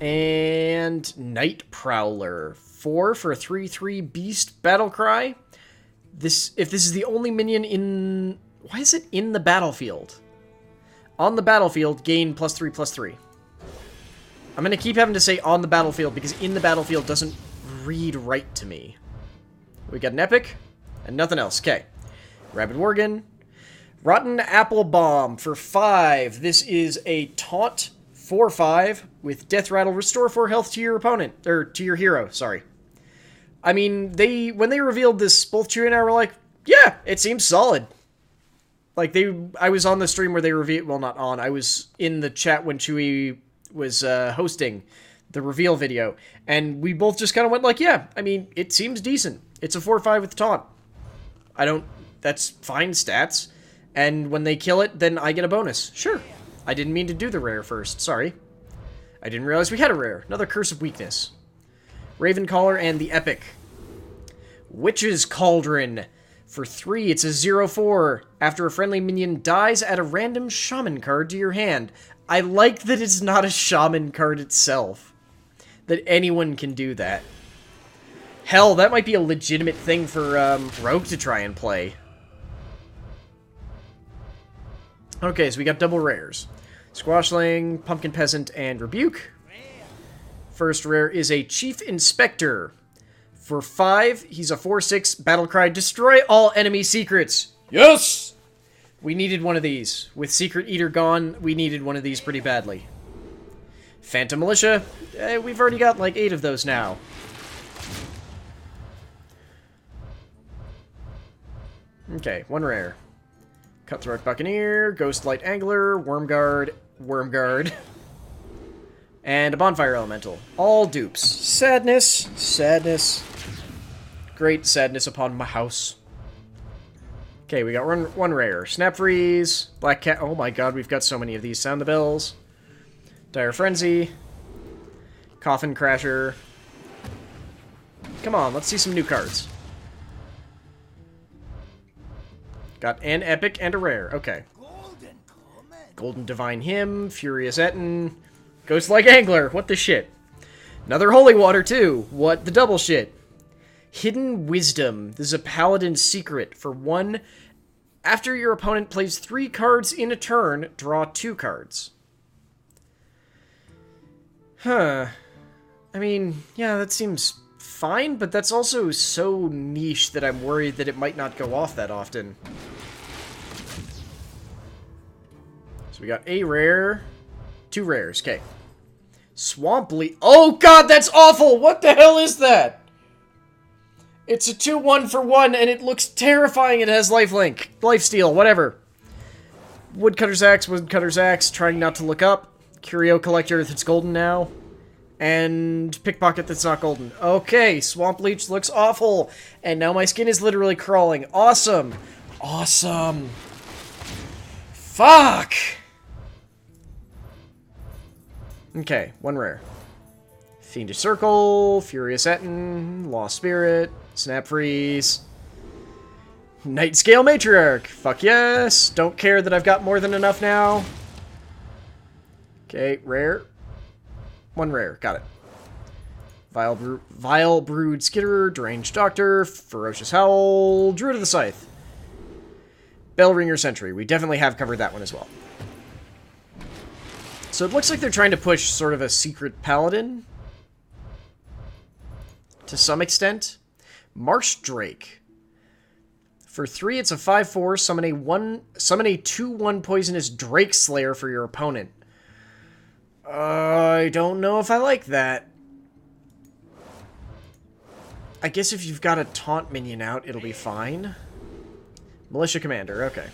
and Night Prowler. 4 for a 3/3 Beast Battlecry. If this is the only minion in... Why is it in the battlefield? On the battlefield, gain +3/+3. I'm going to keep having to say on the battlefield because in the battlefield doesn't read right to me. We got an epic and nothing else. Okay. Rabid Worgen. Rotten Apple Bomb for 5. This is a taunt 4/5 with Death Rattle. Restore 4 health to your opponent. Or to your hero, sorry. I mean, when they revealed this, both Chewie and I were like, yeah, it seems solid. Like, I was on the stream where they revealed... Well, not on. I was in the chat when Chewie was hosting the reveal video, and we both just kind of went like, yeah, I mean, it seems decent. It's a 4/5 with taunt. That's fine stats, and when they kill it, then I get a bonus. Sure. I didn't mean to do the rare first, sorry. I didn't realize we had a rare. Another Curse of Weakness. Ravencaller and the epic. Witch's Cauldron. For 3, it's a 0/4. After a friendly minion dies, add a random shaman card to your hand. I like that it's not a shaman card itself. That anyone can do that. Hell, that might be a legitimate thing for Rogue to try and play. Okay, so we got double rares. Squashling, Pumpkin Peasant, and Rebuke. First rare is a Chief Inspector. For 5, he's a 4/6 Battlecry. Destroy all enemy secrets. Yes! We needed one of these. With Secret Eater gone, we needed one of these pretty badly. Phantom Militia. We've already got like 8 of those now. Okay, 1 rare. Cutthroat Buccaneer, Ghostlight Angler, Wormguard, and a Bonfire Elemental. All dupes. Sadness, sadness. Great sadness upon my house. Okay, we got one rare. Snap Freeze, Black Cat. Oh my god, we've got so many of these. Sound the Bells. Dire Frenzy. Coffin Crasher. Come on, let's see some new cards. Got an epic and a rare. Okay. Golden Divine Hymn, Furious Etten, Ghost-like Angler. What the shit? Another Holy Water, too. What the double shit? Hidden Wisdom. This is a Paladin secret. For 1, after your opponent plays 3 cards in a turn, draw 2 cards. Huh. I mean, yeah, that seems fine, but that's also so niche that I'm worried that it might not go off that often. So we got a rare, 2 rares, okay. Swamp Leech. Oh god, that's awful! What the hell is that? It's a 2-1 for 1, and it looks terrifying. It has lifelink, lifesteal, whatever. Woodcutter's Axe, trying not to look up. Curio Collector that's golden now. And Pickpocket that's not golden. Okay, Swamp Leech looks awful. And now my skin is literally crawling. Awesome. Awesome. Fuck! Okay, 1 rare. Fiendish Circle, Furious Etten, Lost Spirit, Snap Freeze, Nightscale Matriarch. Fuck yes. Don't care that I've got more than enough now. Okay, rare. 1 rare. Got it. Vile Brood Skitterer, Deranged Doctor, Ferocious Howl, Druid of the Scythe. Bellringer Sentry. We definitely have covered that one as well. So it looks like they're trying to push sort of a secret paladin. To some extent. Marsh Drake. For 3, it's a 5/4. Summon a 2/1 poisonous Drake Slayer for your opponent. I don't know if I like that. I guess if you've got a taunt minion out, it'll be fine. Militia Commander, okay.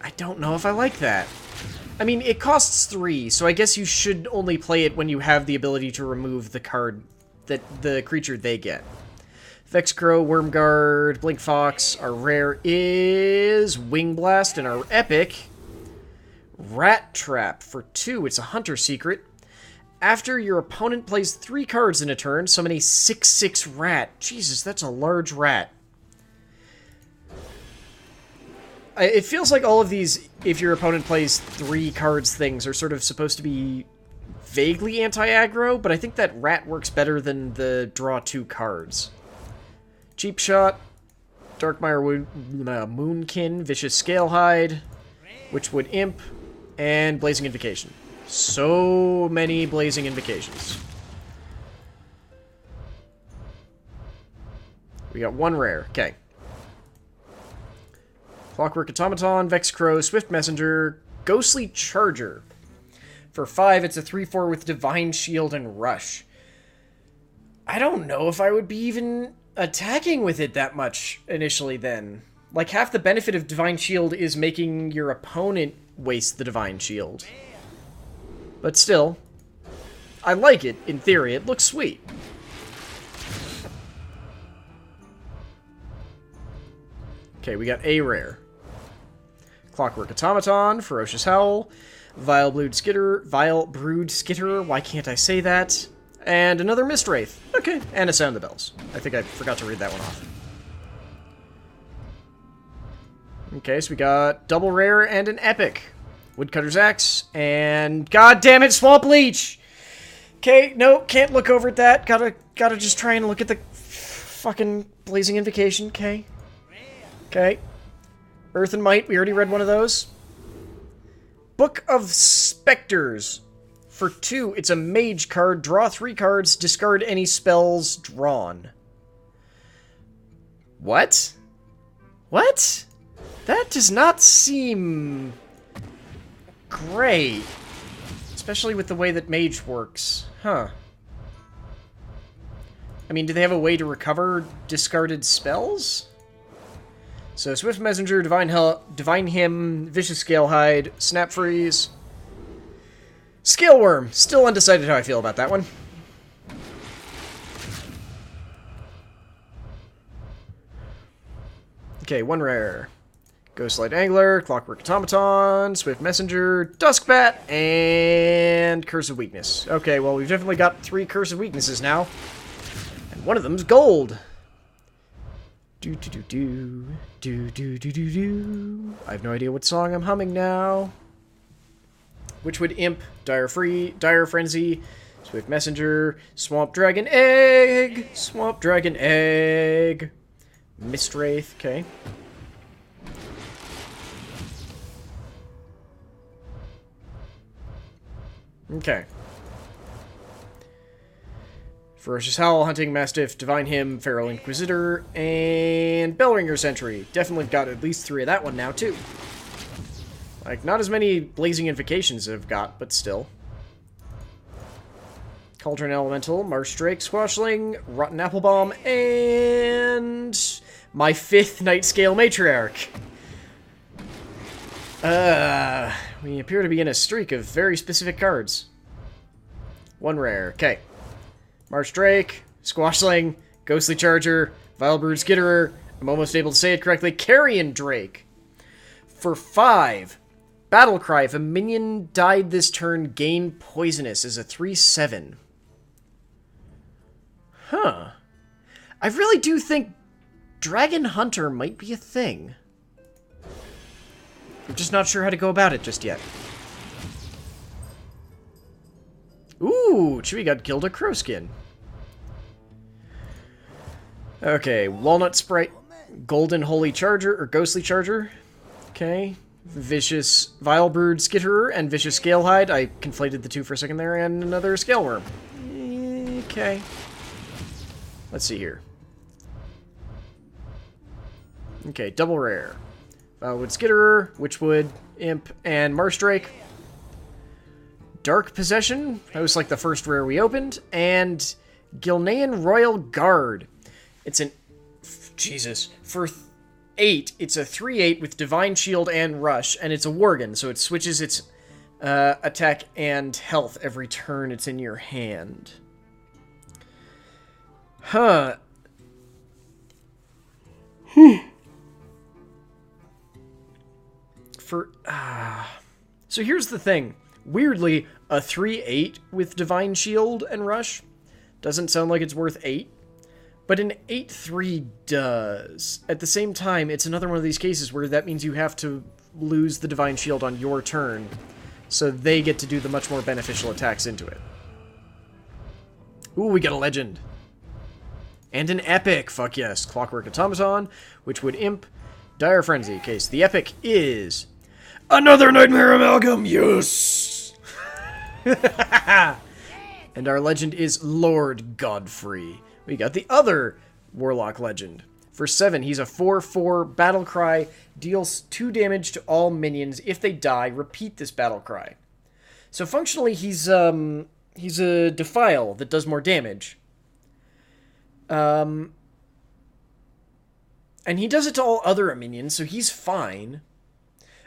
I don't know if I like that. I mean, it costs 3, so I guess you should only play it when you have the ability to remove the card that the creature they get. Vexcrow, Wormguard, Blink Fox. Our rare is Wing Blast, and our epic Rat Trap. For 2, it's a Hunter Secret. After your opponent plays 3 cards in a turn, summon a 6/6 rat. Jesus, that's a large rat. It feels like all of these, if your opponent plays 3 cards things, are sort of supposed to be vaguely anti-aggro, but I think that rat works better than the draw 2 cards. Cheap Shot, Darkmire Moonkin, Vicious Scalehide, Witchwood Imp, and Blazing Invocation. So many Blazing Invocations. We got 1 rare. Okay. Clockwork Automaton, Vexcrow, Swift Messenger, Ghostly Charger. For 5, it's a 3/4 with Divine Shield and Rush. I don't know if I would be even attacking with it that much initially then. Like, half the benefit of Divine Shield is making your opponent waste the Divine Shield. But still, I like it, in theory. It looks sweet. Okay, we got a rare. Clockwork Automaton, Ferocious Howl, Vile Brood Skitterer, why can't I say that? And another Mist Wraith. Okay, and a Sound the Bells. I think I forgot to read that one off. Okay, so we got double rare and an epic. Woodcutter's Axe, and god damn it, Swamp Leech! Okay, no, can't look over at that. Gotta just try and look at the fucking Blazing Invocation, okay? Okay. Earth and Might, we already read one of those. Book of Specters. For 2, it's a mage card. Draw 3 cards, discard any spells drawn. What? What? That does not seem great. Especially with the way that mage works. Huh. I mean, do they have a way to recover discarded spells? So Swift Messenger, Divine Hymn, Vicious Scalehide, Snap Freeze, Scale Worm. Still undecided how I feel about that one. Okay, 1 rare. Ghostlight Angler, Clockwork Automaton, Swift Messenger, Duskbat, and Curse of Weakness. Okay, well, we've definitely got 3 Curse of Weaknesses now. And one of them's gold. Do-do-do-do. I have no idea what song I'm humming now. Which would Imp, Dire Frenzy, Swift Messenger, Swamp Dragon Egg, Mistwraith, okay. Okay. Ferocious Howl, Hunting Mastiff, Divine Hymn, Feral Inquisitor, and Bellringer Sentry. Definitely got at least 3 of that one now, too. Like, not as many Blazing Invocations I've got, but still. Cauldron Elemental, Marsh Drake, Squashling, Rotten Applebomb, and my 5th Nightscale Matriarch. We appear to be in a streak of very specific cards. 1 rare, okay. Marsh Drake, Squashling, Ghostly Charger, Vilebrood Skitterer, I'm almost able to say it correctly, Carrion Drake. For 5, Battlecry, if a minion died this turn, gain Poisonous as a 3/7. Huh. I really do think Dragon Hunter might be a thing. I'm just not sure how to go about it just yet. Ooh, Chewy got Gilda Crowskin. Okay, Walnut Sprite, Golden Holy Charger, or Ghostly Charger. Okay. Vicious Vilebrood Skitterer and Vicious Scalehide. I conflated the 2 for a second there, and another Scale Worm. Okay. Let's see here. Okay, double rare. Vilebrood Skitterer, Witchwood, Imp, and Marsh Drake. Dark Possession. That was like the first rare we opened. And Gilnean Royal Guard. It's an... Jesus. For 8, it's a 3/8 with Divine Shield and Rush, and it's a Worgen, so it switches its attack and health every turn it's in your hand. Huh. So here's the thing. Weirdly, a 3/8 with Divine Shield and Rush doesn't sound like it's worth 8. But an 8/3 does. At the same time, it's another one of these cases where that means you have to lose the Divine Shield on your turn, so they get to do the much more beneficial attacks into it. Ooh, we got a legend. And an epic, fuck yes. Clockwork Automaton, which would Imp, Dire Frenzy. Okay, so the epic is... Another Nightmare Amalgam, yes! And our legend is Lord Godfrey. We got the other Warlock legend. For 7, he's a 4/4 Battlecry, deals 2 damage to all minions. If they die, repeat this Battlecry. So functionally, he's a Defile that does more damage. And he does it to all other minions, so he's fine.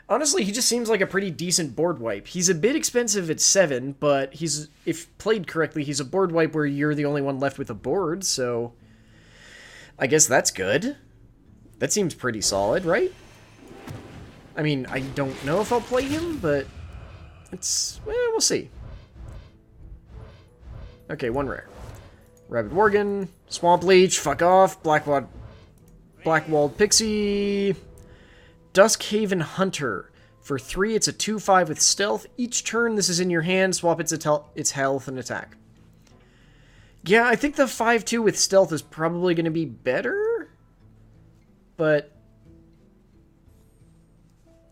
Honestly, he just seems like a pretty decent board wipe. He's a bit expensive at 7, but if played correctly, he's a board wipe where you're the only one left with a board, so I guess that's good. That seems pretty solid, right? I mean, I don't know if I'll play him, but we'll see. Okay, 1 rare. Rabid Worgen, Swamp Leech, fuck off, Blackwalled Pixie... Duskhaven Hunter. For 3, it's a 2/5 with Stealth. Each turn this is in your hand, swap its health and attack. Yeah, I think the 5/2 with Stealth is probably going to be better. But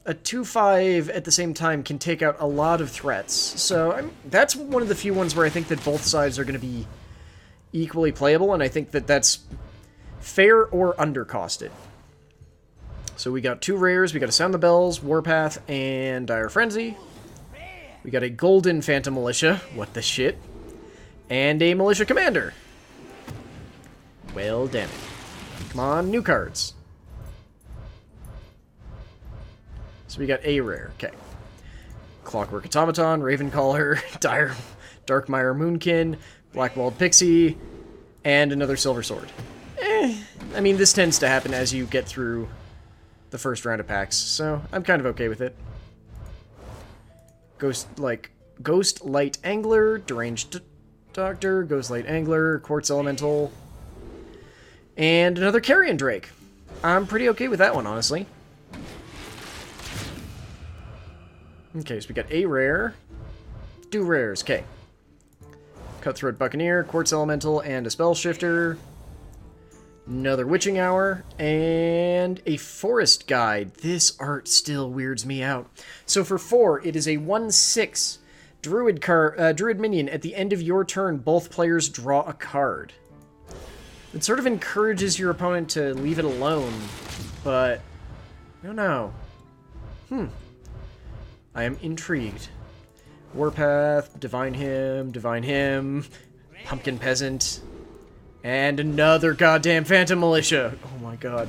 a 2/5 at the same time can take out a lot of threats. So that's one of the few ones where I think that both sides are going to be equally playable, and I think that that's fair or undercosted. So we got 2 rares, we got a Sound the Bells, Warpath, and Dire Frenzy. We got a Golden Phantom Militia, what the shit, and a Militia Commander. Well, damn it. Come on, new cards. So we got a rare. Okay. Clockwork Automaton, Ravencaller, Darkmire Moonkin, Blackwalled Pixie, and another Silver Sword. I mean, this tends to happen as you get through the first round of packs, so I'm kind of okay with it. Ghost Light Angler, Deranged Doctor, Ghost Light Angler, Quartz Elemental, and another Carrion Drake. I'm pretty okay with that one, honestly. Okay, so we got a rare, 2 rares, okay. Cutthroat Buccaneer, Quartz Elemental, and a Spell Shifter. Another Witching Hour, and a Forest Guide. This art still weirds me out. So for 4, it is a 1/6 Druid minion. At the end of your turn, both players draw a card. It sort of encourages your opponent to leave it alone, but I don't know. I am intrigued. Warpath, Divine Hymn, Pumpkin Peasant, and another goddamn Phantom Militia. Oh my god.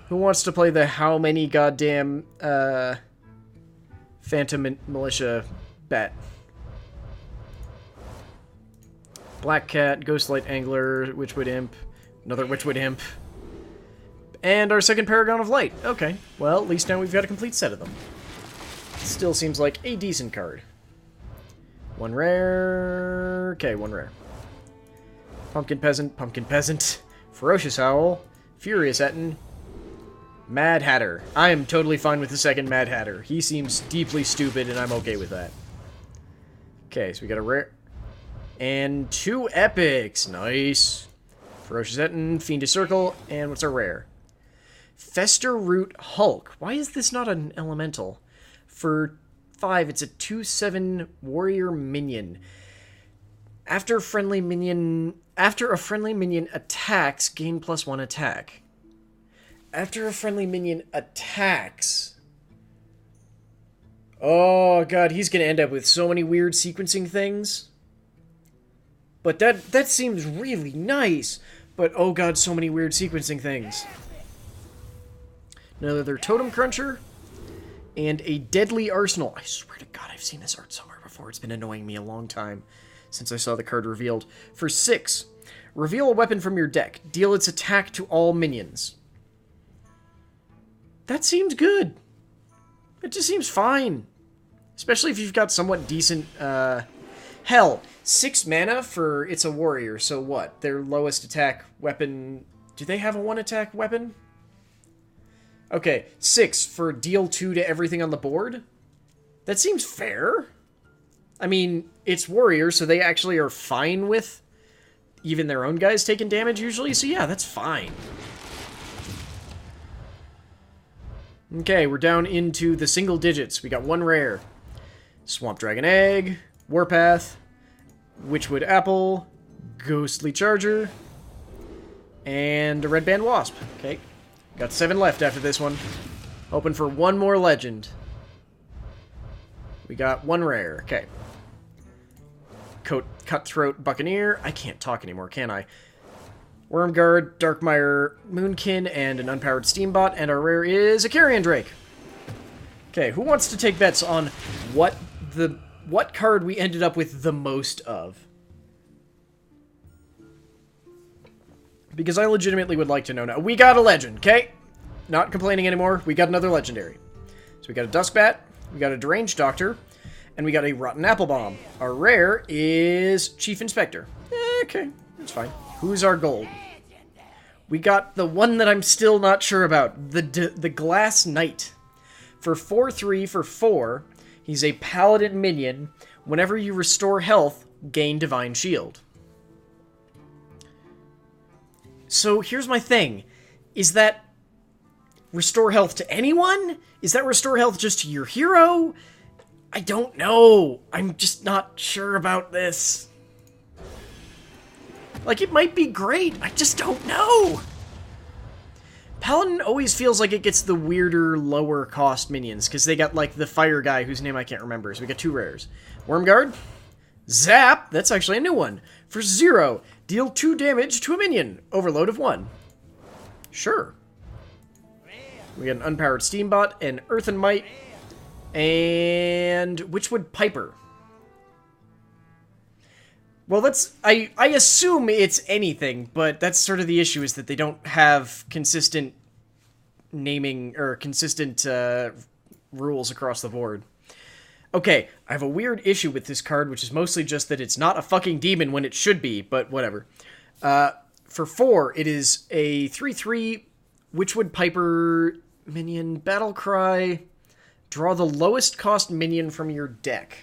Who wants to play the how many goddamn Phantom Militia bet? Black Cat, Ghostlight Angler, Witchwood Imp, another Witchwood Imp, and our second Paragon of Light. Okay, well, at least now we've got a complete set of them. Still seems like a decent card. 1 rare... Okay, 1 rare. Pumpkin Peasant, Ferocious Owl, Furious Etten, Mad Hatter. I am totally fine with the second Mad Hatter. He seems deeply stupid, and I'm okay with that. Okay, so we got a rare... And 2 epics. Nice. Ferocious Etten, Fiendish Circle, and what's our rare? Fester Root Hulk. Why is this not an elemental? For 5, it's a 2/7 warrior minion. After a friendly minion attacks, gain +1 attack. After a friendly minion attacks. Oh god, he's gonna end up with so many weird sequencing things. But that seems really nice. But oh god, so many weird sequencing things. Another Totem Cruncher. And a Deadly Arsenal. I swear to god, I've seen this art somewhere before. It's been annoying me a long time since I saw the card revealed. For 6, reveal a weapon from your deck. Deal its attack to all minions. That seems good. It just seems fine. Especially if you've got somewhat decent, hell, 6 mana for it's a warrior, so what? Their lowest attack weapon... Do they have a 1 attack weapon? Okay, 6 for deal 2 to everything on the board? That seems fair. I mean, it's warrior, so they actually are fine with even their own guys taking damage usually, so yeah, that's fine. Okay, we're down into the single digits. We got 1 rare. Swamp Dragon Egg, Warpath, Witchwood Apple, Ghostly Charger, and a Red Band Wasp. Okay, got 7 left after this one. Hoping for 1 more legend. We got 1 rare. Okay. Cutthroat Buccaneer. I can't talk anymore, can I? Wormguard, Darkmire Moonkin, and an unpowered Steambot, and our rare is a Carrion Drake. Okay, who wants to take bets on what card we ended up with the most of? Because I legitimately would like to know now. We got a legend, okay? Not complaining anymore. We got another legendary. So we got a Duskbat, we got a Deranged Doctor, and we got a Rotten Apple Bomb. Our rare is Chief Inspector. Okay, that's fine. Who's our gold? We got the one that I'm still not sure about. The Glass Knight. For 4/3 for 4, he's a Paladin minion. Whenever you restore health, gain Divine Shield. So here's my thing. Is that restore health to anyone? Is that restore health just to your hero? I don't know. I'm just not sure about this. Like, it might be great. I just don't know. Paladin always feels like it gets the weirder, lower cost minions, because they got, like, the fire guy whose name I can't remember, so we got 2 rares. Wormguard. Zap. That's actually a new one. For 0, deal 2 damage to a minion. Overload of 1. Sure. We got an unpowered Steambot, an Earthen Mite, and Witchwood Piper. Well, that's... I assume it's anything, but that's sort of the issue, is that they don't have consistent naming, or consistent rules across the board. Okay, I have a weird issue with this card, which is mostly just that it's not a fucking demon when it should be, but whatever. For 4, it is a 3/3 Witchwood Piper minion, Battle Cry. Draw the lowest cost minion from your deck.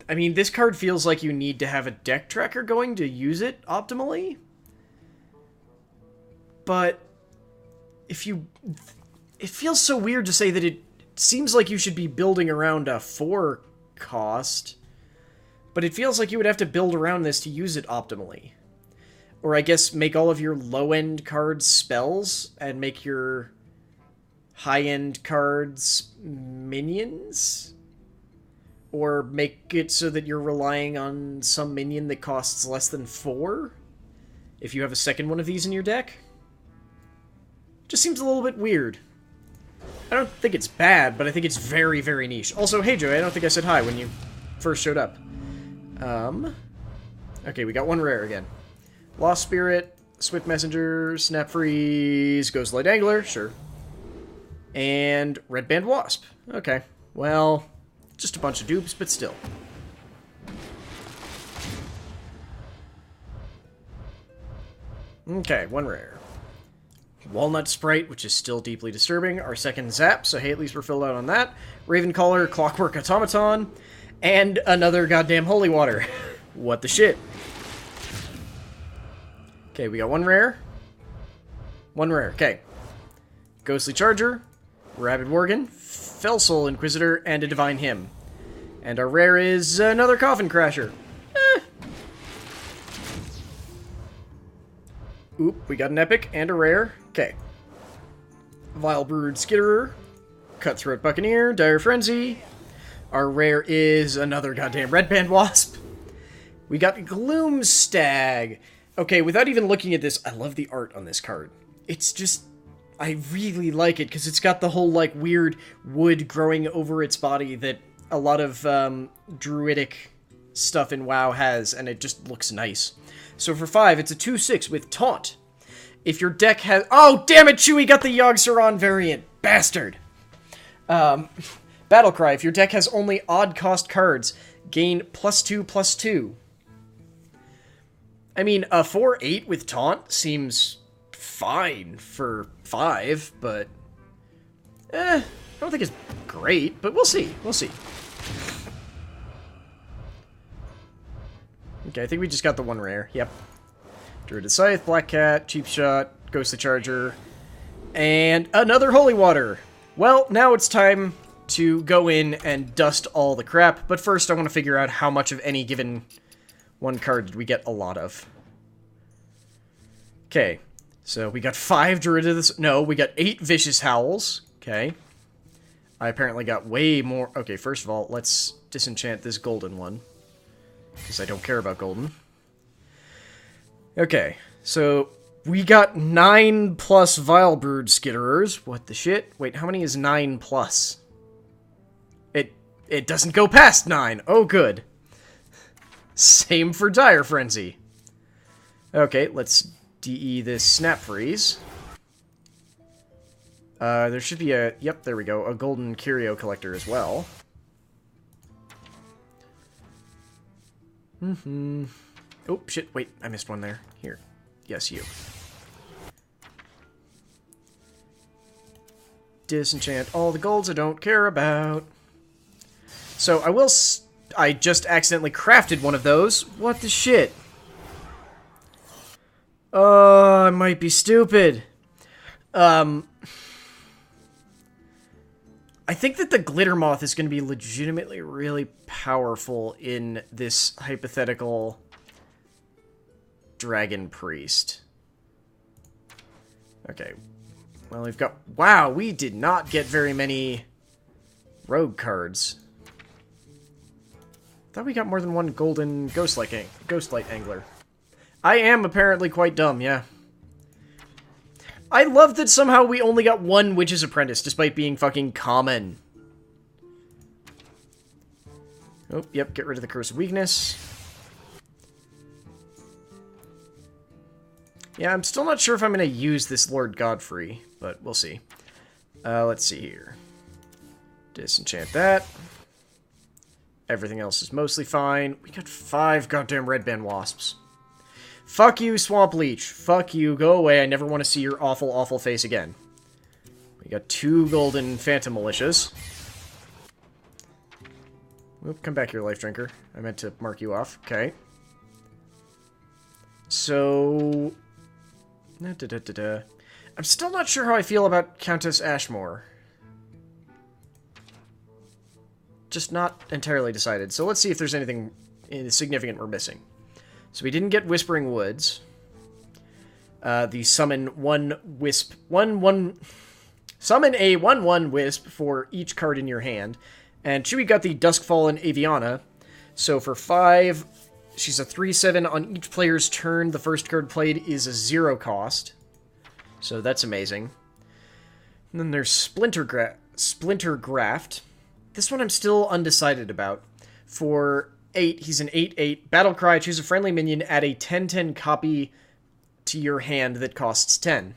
I mean, this card feels like you need to have a deck tracker going to use it optimally. But if you... It feels so weird to say that it seems like you should be building around a 4 cost. But it feels like you would have to build around this to use it optimally. Or I guess make all of your low-end cards spells and make your high-end cards minions? Or make it so that you're relying on some minion that costs less than 4? If you have a second one of these in your deck? Just seems a little bit weird. I don't think it's bad, but I think it's very, very niche. Also, hey Joey, I don't think I said hi when you first showed up. Okay, we got one rare again. Lost Spirit, Swift Messenger, Snap Freeze, Ghostlight Angler, sure. And Red Band Wasp. Okay, well, just a bunch of dupes, but still. Okay, one rare. Walnut Sprite, which is still deeply disturbing. Our second Zap, so hey, at least we're filled out on that. Ravencaller, Clockwork Automaton, and another goddamn Holy Water. What the shit? Okay, we got one rare. One rare, okay. Ghostly Charger, Rabid Worgen, Fellsoul Inquisitor, and a Divine Hymn. And our rare is another Coffin Crasher. Oop, we got an epic and a rare. Okay. Vile Brood Skitterer, Cutthroat Buccaneer, Dire Frenzy. Our rare is another goddamn Red Band Wasp. We got Gloom Stag. Okay, without even looking at this, I love the art on this card. It's just... I really like it, because it's got the whole, like, weird wood growing over its body that a lot of druidic stuff in WoW has, and it just looks nice. So for 5, it's a 2/6 with Taunt. If your deck has... Oh, damn it, Chewie got the Yogg-Saron variant. Bastard. Battlecry. If your deck has only odd-cost cards, gain +2/+2. I mean, a 4/8 with Taunt seems fine for 5, but... I don't think it's great, but we'll see. We'll see. Okay, I think we just got the one rare. Yep. Druided Scythe, Black Cat, Cheap Shot, Ghostly Charger, and another Holy Water. Well, now it's time to go in and dust all the crap, but first I want to figure out how much of any given one card did we get a lot of. Okay, so we got 5 Druided... No, we got 8 Vicious Howls. Okay. I apparently got way more... Okay, first of all, let's disenchant this golden one. Because I don't care about golden. Okay, so we got 9 plus Vile Brood Skitterers. What the shit? Wait, how many is 9 plus? It doesn't go past 9. Oh, good. Same for Dire Frenzy. Okay, let's DE this Snap Freeze. There should be a... Yep, there we go. A Golden Curio Collector as well. Oh, shit, wait, I missed one there. Here. Yes, you. Disenchant all the golds I don't care about. So, I will... I just accidentally crafted one of those. What the shit? I might be stupid. I think that the Glitter Moth is going to be legitimately really powerful in this hypothetical Dragon Priest. Okay. Well, we've got... Wow, we did not get very many rogue cards. thought we got more than one golden ghostlight angler. I am apparently quite dumb, yeah. I love that somehow we only got one Witch's Apprentice, despite being fucking common. Oh, yep, get rid of the Curse of Weakness. Yeah, I'm still not sure if I'm going to use this Lord Godfrey, but we'll see. Let's see here. Disenchant that. Everything else is mostly fine. We got 5 goddamn red band wasps. Fuck you, Swamp Leech. Fuck you. Go away. I never want to see your awful, awful face again. We got 2 golden Phantom Militias. Oop, come back here, Life Drinker. I meant to mark you off. Okay. So... I'm still not sure how I feel about Countess Ashmore. Just not entirely decided. So let's see if there's anything significant we're missing. So we didn't get Whispering Woods. The summon summon a 1/1 wisp for each card in your hand. And Chewie got the Duskfallen Aviana. So for 5, she's a 3/7 on each player's turn. The first card played is a 0 cost. So that's amazing. And then there's Splinter Graft. This one I'm still undecided about. For 8, he's an 8/8. Battlecry, choose a friendly minion, add a 10/10 copy to your hand that costs 10.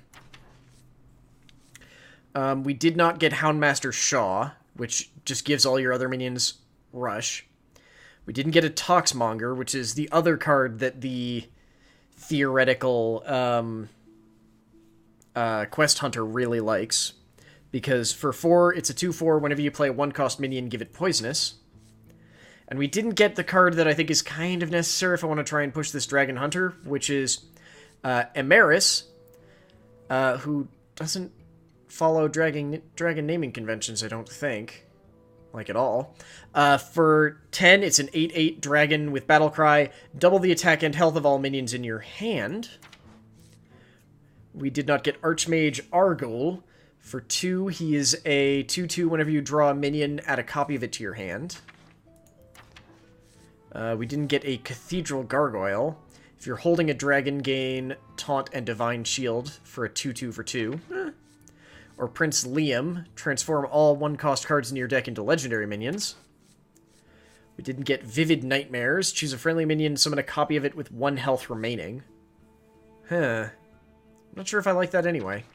We did not get Houndmaster Shaw, which just gives all your other minions rush. We didn't get a Toxmonger, which is the other card that the theoretical Quest Hunter really likes. Because for 4, it's a 2/4. Whenever you play a 1-cost minion, give it Poisonous. And we didn't get the card that I think is kind of necessary if I want to try and push this Dragon Hunter, which is Emeris, who doesn't follow dragon naming conventions, I don't think. Like, at all. For 10, it's an 8/8 dragon with Battlecry. Double the attack and health of all minions in your hand. We did not get Archmage Argol. For 2, he is a 2/2. Whenever you draw a minion, add a copy of it to your hand. We didn't get a Cathedral Gargoyle. If you're holding a dragon, gain Taunt and Divine Shield for a 2/2 for 2. Or Prince Liam, transform all 1-cost cards in your deck into legendary minions. We didn't get Vivid Nightmares. Choose a friendly minion, summon a copy of it with 1 health remaining. I'm not sure if I like that anyway.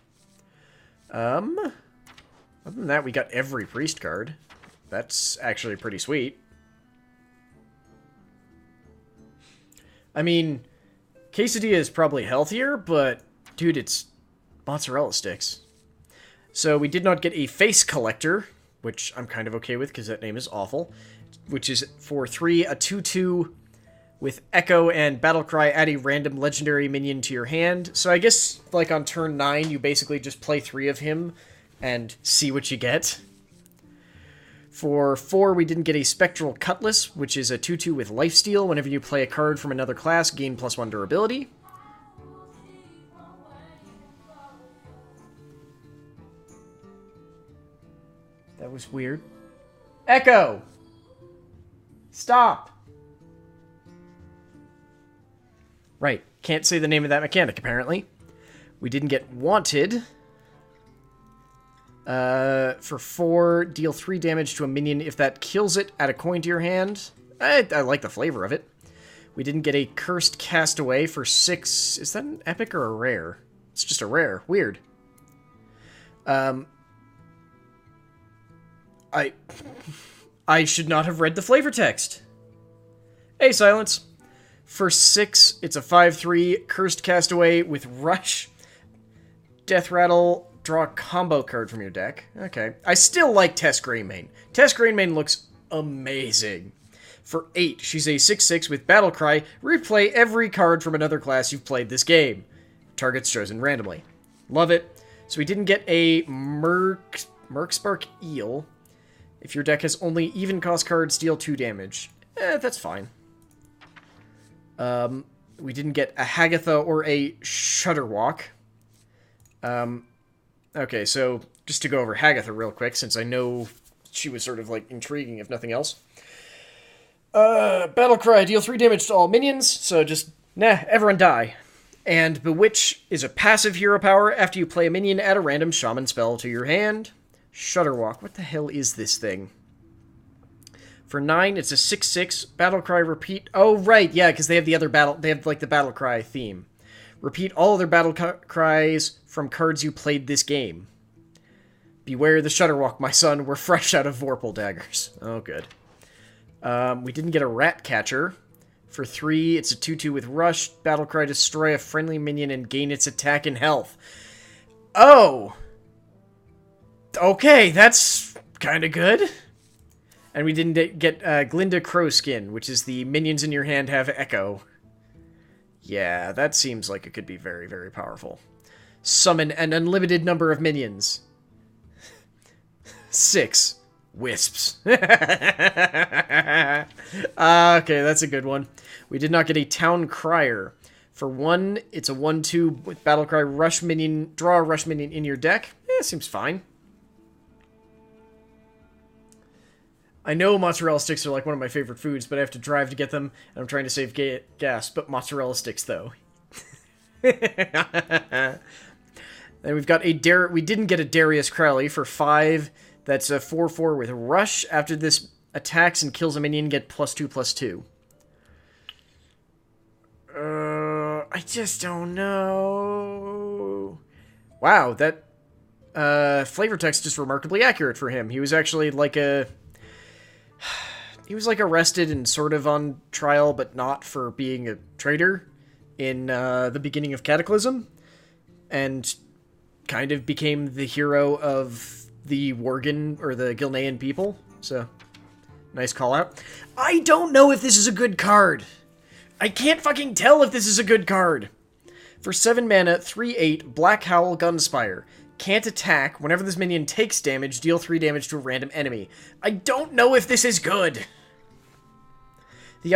Other than that, we got every priest card. That's actually pretty sweet. I mean, Quesadilla is probably healthier, but, dude, it's mozzarella sticks. So we did not get a Face Collector, which I'm kind of okay with because that name is awful, which is for 3, a 2/2 with Echo and Battlecry, add a random legendary minion to your hand. So I guess, like, on turn 9, you basically just play 3 of him and see what you get. For 4, we didn't get a Spectral Cutlass, which is a 2/2 with Lifesteal. Whenever you play a card from another class, gain +1 durability. That was weird. Echo! Stop! Right. Can't say the name of that mechanic, apparently. We didn't get Wanted. For 4, deal 3 damage to a minion. If that kills it, add a coin to your hand. I like the flavor of it. We didn't get a Cursed Castaway for 6. Is that an epic or a rare? It's just a rare. Weird. I should not have read the flavor text. Hey, Silence. For 6, it's a 5/3 Cursed Castaway with Rush. Death Rattle, draw a combo card from your deck. Okay. I still like Tess Greymane. Tess Greymane looks amazing. For 8, she's a 6/6 with Battlecry. Replay every card from another class you've played this game. Targets chosen randomly. Love it. So we didn't get a Merkspark Eel. If your deck has only even cost cards, deal 2 damage. That's fine. We didn't get a Hagatha or a Shudderwalk. Okay, so just to go over Hagatha real quick, since I know she was sort of, like, intriguing, if nothing else. Battle Cry, deal 3 damage to all minions, so just, everyone die. And Bewitch is a passive hero power after you play a minion, add a random shaman spell to your hand. Shudderwalk, what the hell is this thing? For 9, it's a 6/6, Battle Cry, repeat. Oh, right, yeah, because they have the other they have, like, the Battle Cry theme. Repeat all other Battle Cries from cards you played this game. Beware the Shudderwalk, my son, we're fresh out of Vorpal daggers. Oh, good. We didn't get a Rat Catcher. For 3, it's a 2/2 with Rush. Battle Cry, destroy a friendly minion and gain its attack and health. Oh! Okay, that's kind of good. And we didn't get Glinda Crowskin, which is the minions in your hand have Echo. Yeah, that seems like it could be very, very powerful. Summon an unlimited number of minions. 6. Wisps. Okay, that's a good one. We did not get a Town Crier. For 1, it's a 1/2 with Battlecry, rush minion, draw a rush minion in your deck. Seems fine. I know mozzarella sticks are like one of my favorite foods, but I have to drive to get them, and I'm trying to save gas, but mozzarella sticks, though. Then we've got a we didn't get a Darius Crowley for 5. That's a 4/4 with Rush. After this attacks and kills a minion, get +2/+2. I just don't know. Wow, that flavor text is remarkably accurate for him. He was actually like he was like arrested and sort of on trial, but not for being a traitor in the beginning of Cataclysm, and kind of became the hero of the Worgen, or the Gilnean people, so nice call out. I don't know if this is a good card. I can't fucking tell if this is a good card. For 7 mana, 3/8, Black Howl Gunspire. Can't attack. Whenever this minion takes damage, deal 3 damage to a random enemy. I don't know if this is good. The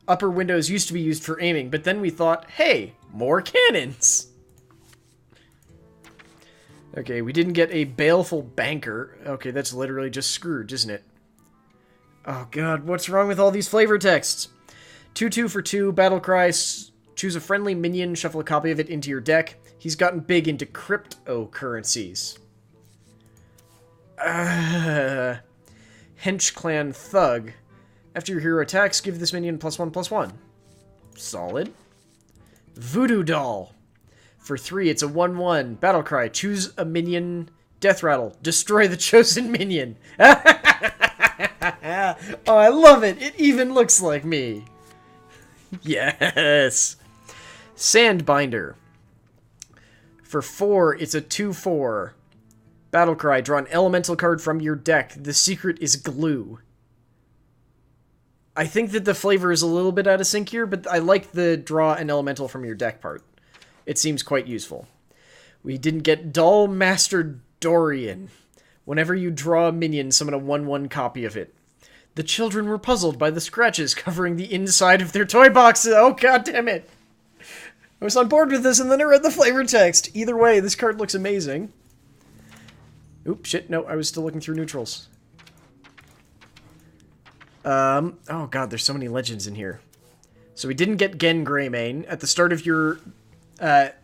upper windows used to be used for aiming, but then we thought, hey, more cannons. Okay, we didn't get a Baleful Banker. Okay, that's literally just Scrooge, isn't it? Oh god, what's wrong with all these flavor texts? 2/2 for 2, Battlecry, choose a friendly minion, shuffle a copy of it into your deck. He's gotten big into cryptocurrencies. Hench Clan Thug. After your hero attacks, give this minion +1/+1. Solid. Voodoo Doll. For 3, it's a 1/1. Battlecry, choose a minion, Death Rattle, destroy the chosen minion. Oh, I love it. It even looks like me. Yes. Sandbinder. For 4, it's a 2/4. Battlecry, draw an elemental card from your deck. The secret is glue. I think that the flavor is a little bit out of sync here, but I like the draw an elemental from your deck part. It seems quite useful. We didn't get Doll Master Dorian. Whenever you draw a minion, summon a 1/1 copy of it. The children were puzzled by the scratches covering the inside of their toy boxes. Oh, god damn it. I was on board with this, and then I read the flavor text. Either way, this card looks amazing. Oops, shit, no, I was still looking through neutrals. Oh god, there's so many legends in here. So we didn't get Gen Greymane. At the start of your,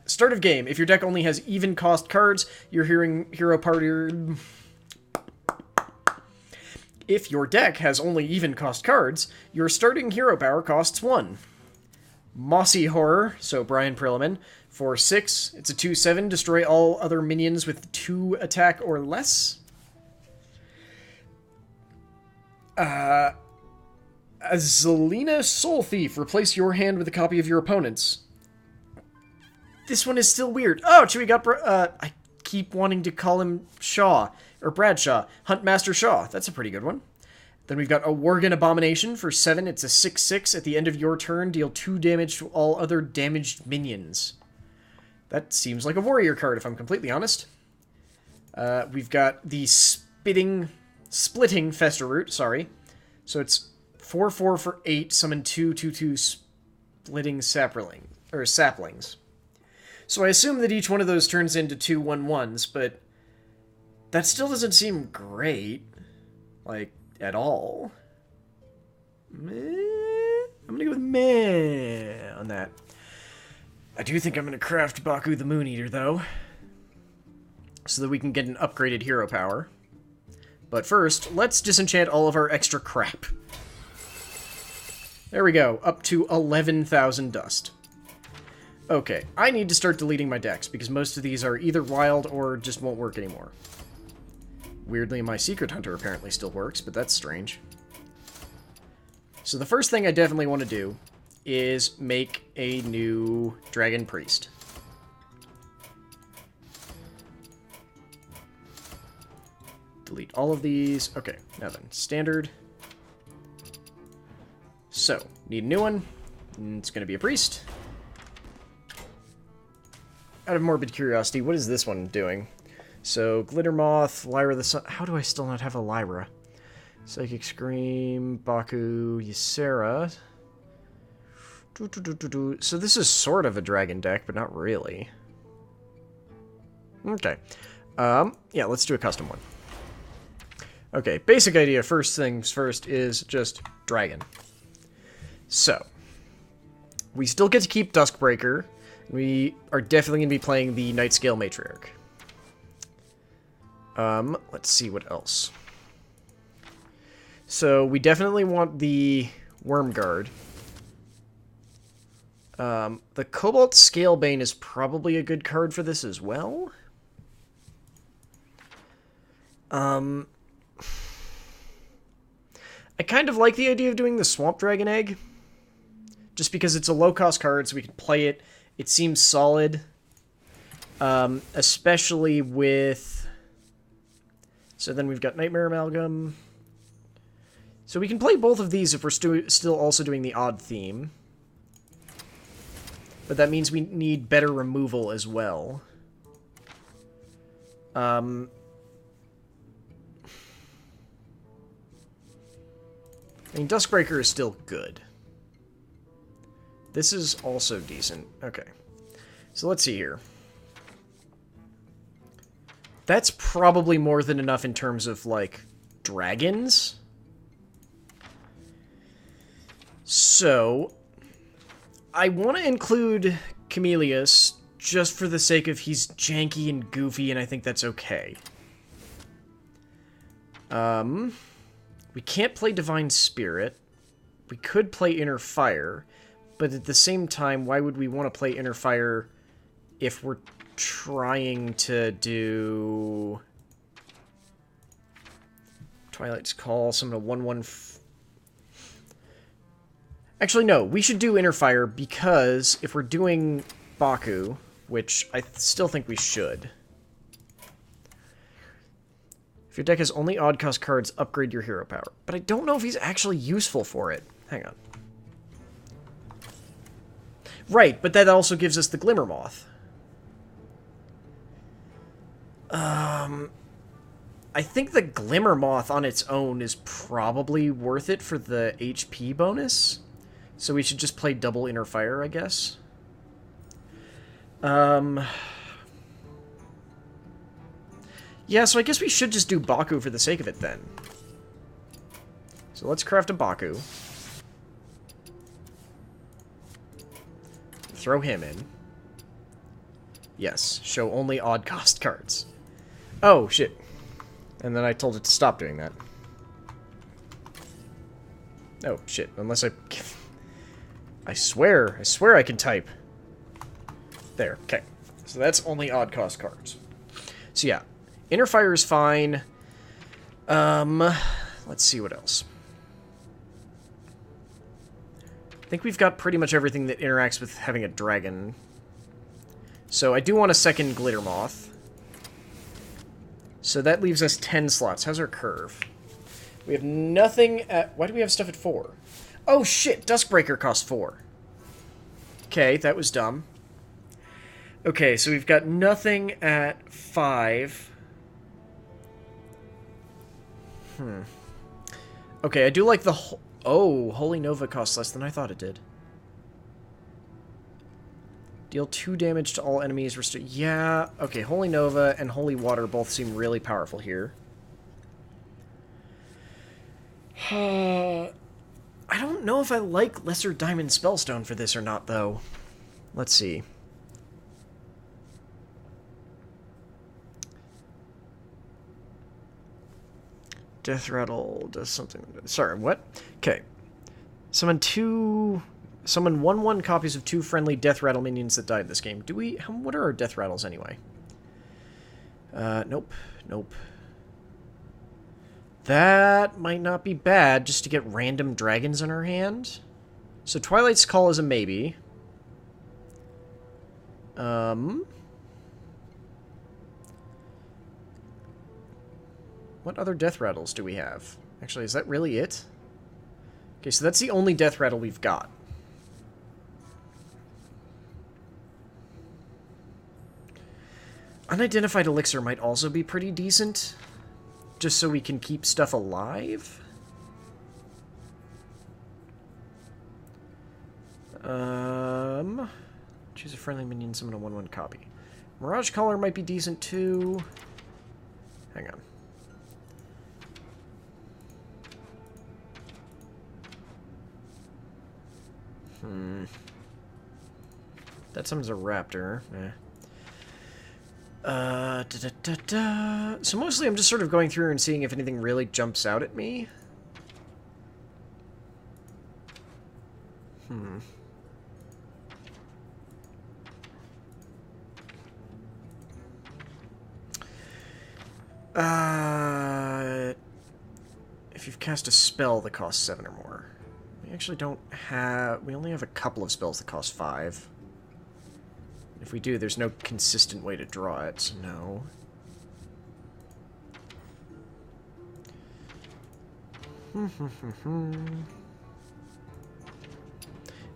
start of game, if your deck only has even cost cards, your hero party... If your deck has only even cost cards, your starting hero power costs 1. Mossy Horror, so Brian Perlman, for 6, it's a 2/7, destroy all other minions with 2 attack or less. Azalina Soul Thief, replace your hand with a copy of your opponent's. This one is still weird. Oh, Chewie got, I keep wanting to call him Shaw, or Bradshaw. Huntmaster Shaw, that's a pretty good one. Then we've got a Worgen Abomination for 7. It's a 6/6. At the end of your turn, deal 2 damage to all other damaged minions. That seems like a warrior card, if I'm completely honest. We've got the Splitting Fester Root, sorry. So it's 4/4 for 8, summon 2/2/2 Splitting Saplings. So I assume that each one of those turns into 2 1/1s, but that still doesn't seem great. Like, at all. Meh. I'm gonna go with meh on that. I do think I'm gonna craft Baku the Moon Eater, though, so that we can get an upgraded hero power. But first, let's disenchant all of our extra crap. There we go, up to 11,000 dust. Okay, I need to start deleting my decks, because most of these are either wild or just won't work anymore. Weirdly, my Secret Hunter apparently still works, but that's strange. So the first thing I definitely want to do is make a new Dragon Priest. Delete all of these. Okay, now then, standard. So, need a new one. It's going to be a priest. Out of morbid curiosity, what is this one doing? So, Glitter Moth, Lyra the Sun... How do I still not have a Lyra? Psychic Scream, Baku, Ysera. So this is sort of a dragon deck, but not really. Okay. Yeah, let's do a custom one. Okay, basic idea, first things first, is just dragon. So, we still get to keep Duskbreaker. We are definitely going to be playing the Nightscale Matriarch. Let's see what else. So, we definitely want the Wormguard. The Cobalt Scalebane is probably a good card for this as well. I kind of like the idea of doing the Swamp Dragon Egg. Just because it's a low-cost card, so we can play it. It seems solid. Especially with... So then we've got Nightmare Amalgam. So we can play both of these if we're still also doing the odd theme. But that means we need better removal as well. I mean, Duskbreaker is still good. This is also decent. Okay. So let's see here. That's probably more than enough in terms of, like, dragons. So, I want to include Chameleus just for the sake of he's janky and goofy, and I think that's okay. We can't play Divine Spirit. We could play Inner Fire, but at the same time, why would we want to play Inner Fire if we're trying to do Twilight's Call, summon a 1/1... Actually, no, we should do Inner Fire because if we're doing Baku, which I still think we should... If your deck has only odd-cost cards, upgrade your hero power. But I don't know if he's actually useful for it. Hang on. Right, but that also gives us the Glimmer Moth. I think the Glimmer Moth on its own is probably worth it for the HP bonus. So we should just play double Inner Fire, I guess. Yeah, so I guess we should just do Baku for the sake of it, then. So let's craft a Baku. Throw him in. Yes, show only odd-cost cards. Oh, shit. And then I told it to stop doing that. Oh, shit. Unless I... I swear I can type. There, okay. So that's only odd-cost cards. So yeah. Inner Fire is fine. Let's see what else. I think we've got pretty much everything that interacts with having a dragon. So I do want a second Glitter Moth. So that leaves us 10 slots. How's our curve? We have nothing at... Why do we have stuff at 4? Oh, shit! Duskbreaker costs 4. Okay, that was dumb. Okay, so we've got nothing at 5. Okay, I do like the... Oh, Holy Nova costs less than I thought it did. Deal 2 damage to all enemies. Yeah, okay, Holy Nova and Holy Water both seem really powerful here. I I don't know if I like Lesser Diamond Spellstone for this or not, though. Let's see. Death Rattle does something... Sorry, what? Okay. Summon 1/1 copies of 2 friendly Death Rattle minions that died in this game. Do we... What are our Death Rattles, anyway? Nope. Nope. That might not be bad, just to get random dragons in our hand. So Twilight's Call is a maybe. What other Death Rattles do we have? Actually, is that really it? Okay, so that's the only Death Rattle we've got. Unidentified Elixir might also be pretty decent. Just so we can keep stuff alive? Choose a friendly minion, summon a 1/1 copy. Mirage Caller might be decent too. Hang on. That summons a raptor. So mostly I'm just sort of going through and seeing if anything really jumps out at me. If you've cast a spell that costs 7 or more. We actually don't have... We only have a couple of spells that cost 5. If we do, there's no consistent way to draw it, so no.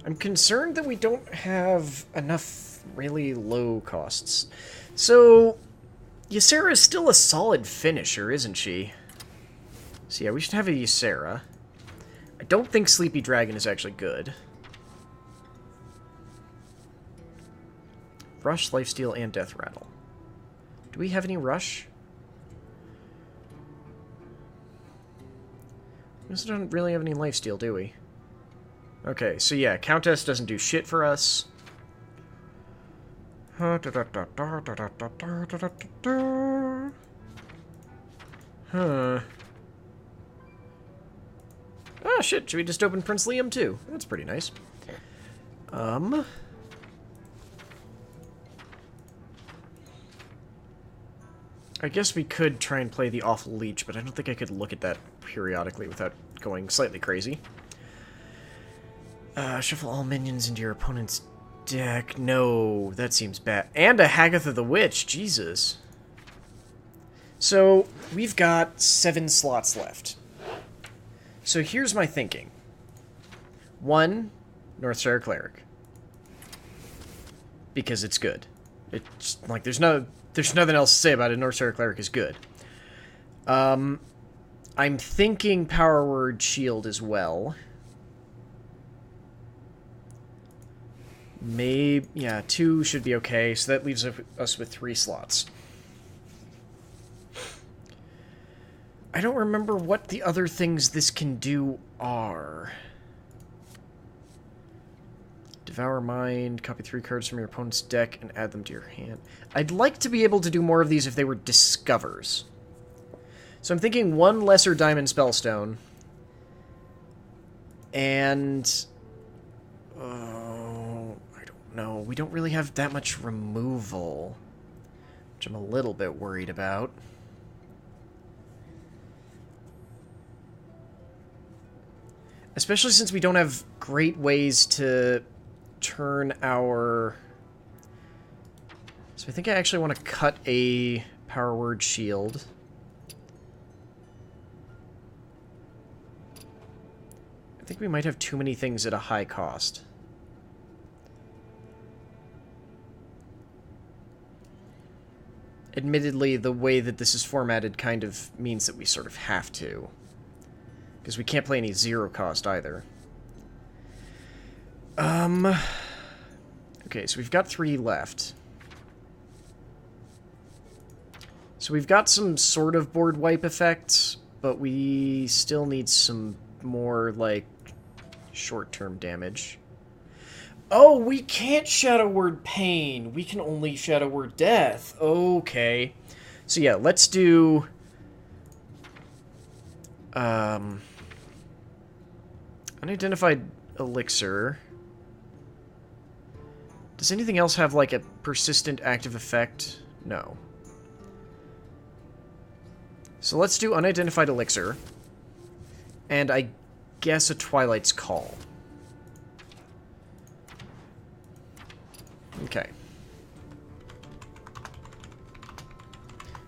I'm concerned that we don't have enough really low costs. So, Ysera is still a solid finisher, isn't she? So yeah, we should have a Ysera. I don't think Sleepy Dragon is actually good. Rush, Lifesteal, and Death Rattle. Do we have any Rush? We also don't really have any Lifesteal, do we? Okay, so yeah, Countess doesn't do shit for us. Huh. Ah, shit, should we just open Prince Liam, too? That's pretty nice. I guess we could try and play the Awful Leech, but I don't think I could look at that periodically without going slightly crazy. Shuffle all minions into your opponent's deck. No, that seems bad. And a Hagatha the Witch, Jesus. So, we've got 7 slots left. So here's my thinking. 1, Northshire Cleric. Because it's good. It's like there's nothing else to say about it. Northshire Cleric is good. I'm thinking Power Word Shield as well. Maybe, yeah, 2 should be okay, so that leaves us with 3 slots. I don't remember what the other things this can do are. Devour Mind, copy 3 cards from your opponent's deck and add them to your hand. I'd like to be able to do more of these if they were Discovers. So I'm thinking 1 Lesser Diamond Spellstone. And... I don't know. We don't really have that much removal. Which I'm a little bit worried about. Especially since we don't have great ways to turn our... So I think I actually want to cut a Power Word Shield. I think we might have too many things at a high cost. Admittedly, the way that this is formatted kind of means that we sort of have to. Because we can't play any 0 cost either. Okay, so we've got 3 left. So we've got some sort of board wipe effects, but we still need some more, like, Short-term damage. Oh, we can't Shadow Word Pain. We can only Shadow Word Death. Okay. So yeah, let's do... unidentified elixir. Does anything else have, like, a persistent active effect? No. So let's do unidentified elixir. And I guess a Twilight's Call. Okay.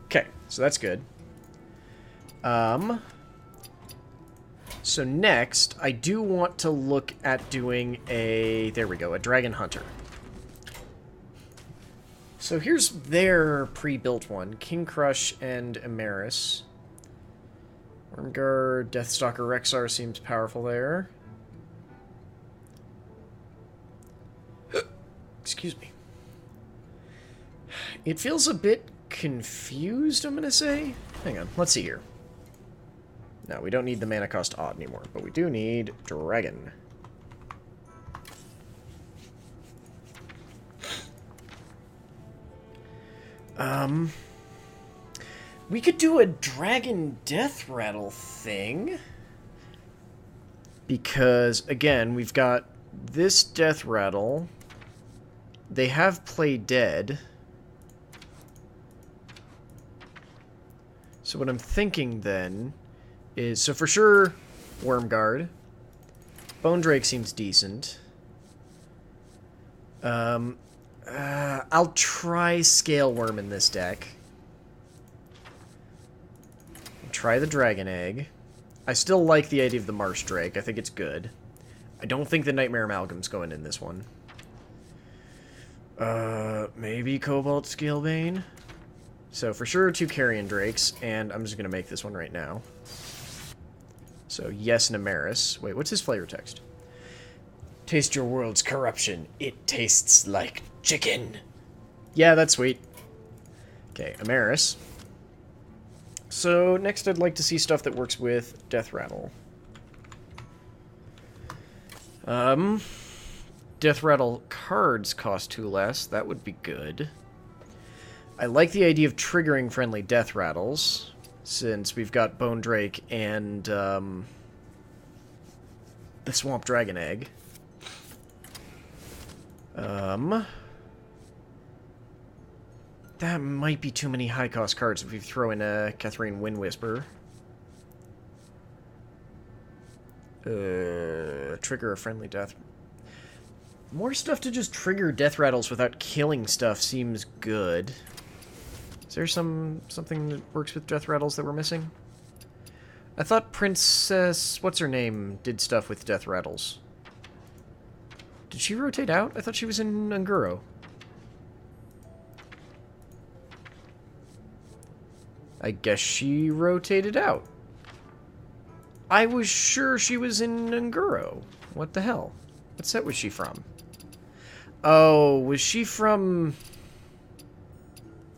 Okay, so that's good. So next, I do want to look at doing a... There we go, a Dragon Hunter. So here's their pre-built one. King Crush and Emeris. Wormguard, Deathstalker Rexar seems powerful there. Excuse me. It feels a bit confused, I'm gonna say. Hang on, let's see here. No, we don't need the mana cost odd anymore, but we do need Dragon. We could do a Dragon Death Rattle thing. Because, again, we've got this Death Rattle. They have Play Dead. So what I'm thinking, then, is... So for sure, Wormguard. Bone Drake seems decent. I'll try Scale Worm in this deck. Try the Dragon Egg. I still like the idea of the Marsh Drake. I think it's good. I don't think the Nightmare Amalgam's going in this one. Maybe Cobalt Scalebane? So for sure, 2 Carrion Drakes, and I'm just going to make this one right now. So yes, Nemeris. Wait, what's his flavor text? Taste your world's corruption. It tastes like chicken. Yeah, that's sweet. Okay, Emeris. So next I'd like to see stuff that works with Death Rattle. Death Rattle cards cost 2 less. That would be good. I like the idea of triggering friendly Death Rattles, since we've got Bone Drake and the Swamp Dragon Egg. That might be too many high-cost cards if we throw in a Catherine Wind Whisper. Trigger a friendly death. More stuff to just trigger death rattles without killing stuff seems good. Is there something that works with death rattles that we're missing? I thought Princess... what's her name did stuff with death rattles. Did she rotate out? I thought she was in Unguro. I guess she rotated out. I was sure she was in Unguro. What the hell? What set was she from? Oh, was she from...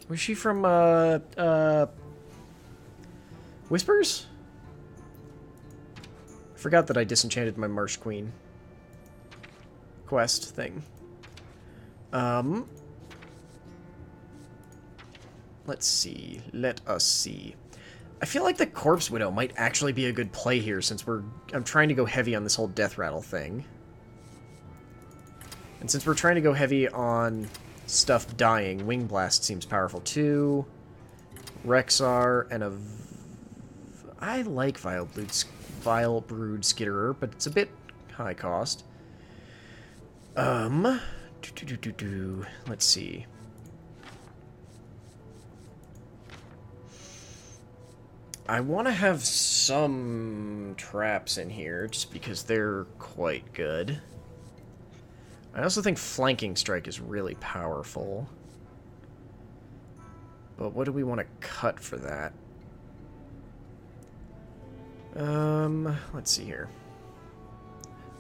Was she from, Whispers? I forgot that I disenchanted my Marsh Queen quest thing. Let's see. Let us see. I feel like the Corpse Widow might actually be a good play here, since I'm trying to go heavy on this whole Death Rattle thing. And since we're trying to go heavy on stuff dying, Wing Blast seems powerful too. Rexar and a... I like Vile Brood Skitterer, but it's a bit high cost. Let's see. I want to have some traps in here, just because they're quite good. I also think Flanking Strike is really powerful. But what do we want to cut for that? Let's see here.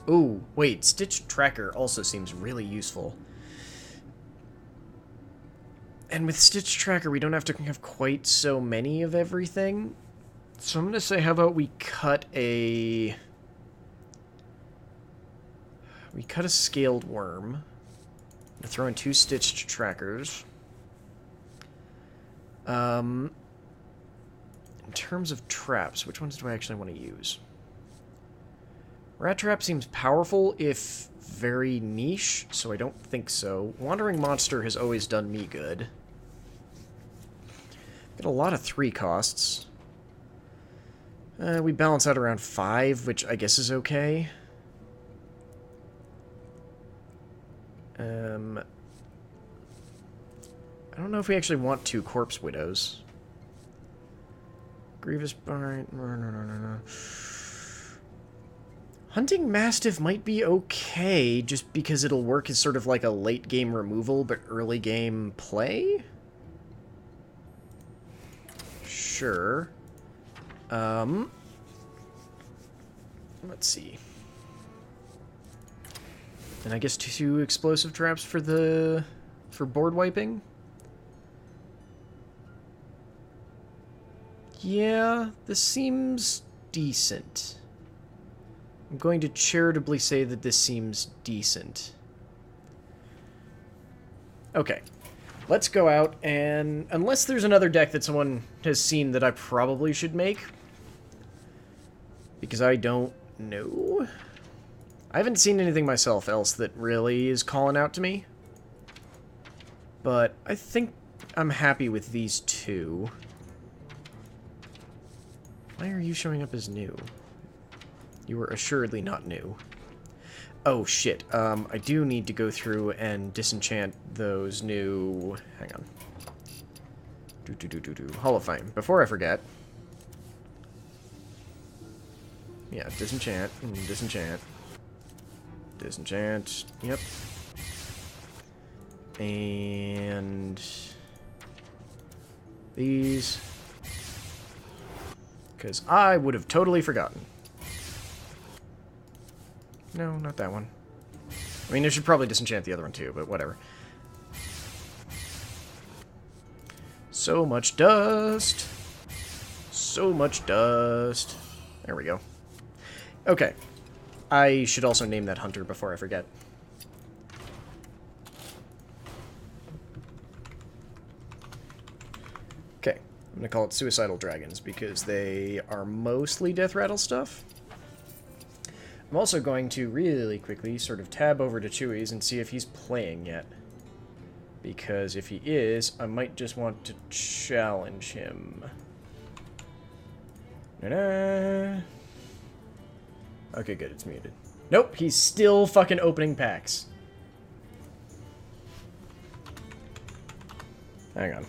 Ooh, wait, Stitch Tracker also seems really useful. And with Stitch Tracker, we don't have to have quite so many of everything. So I'm going to say, how about we cut a... We cut a scaled worm. I throw in 2 stitched trackers. In terms of traps, which ones do I actually want to use? Rat trap seems powerful, if very niche, so I don't think so. Wandering monster has always done me good. Got a lot of 3 costs. We balance out around 5, which I guess is okay. I don't know if we actually want 2 corpse widows. Grievous Barn. No. Hunting Mastiff might be okay, just because it'll work as sort of like a late game removal, but early game play? Sure. Let's see. And I guess 2 explosive traps for board wiping? Yeah, this seems decent. I'm going to charitably say that this seems decent. Okay. Let's go out and... Unless there's another deck that someone has seen that I probably should make. Because I don't know. I haven't seen anything myself else that really is calling out to me. But I think I'm happy with these 2. Why are you showing up as new? You were assuredly not new. Oh, shit. I do need to go through and disenchant those new... Hang on. Hall of Fame. Before I forget. Yeah, disenchant. Disenchant. Disenchant. Yep. And... these... because I would have totally forgotten. No, not that one. I mean, I should probably disenchant the other one too, but whatever. So much dust. So much dust. There we go. Okay. I should also name that hunter before I forget. Okay. I'm going to call it Suicidal Dragons because they are mostly Death Rattle stuff. I'm also going to really quickly sort of tab over to Chewy's and see if he's playing yet. Because if he is, I might just want to challenge him. Okay, good, it's muted. Nope, he's still fucking opening packs. Hang on.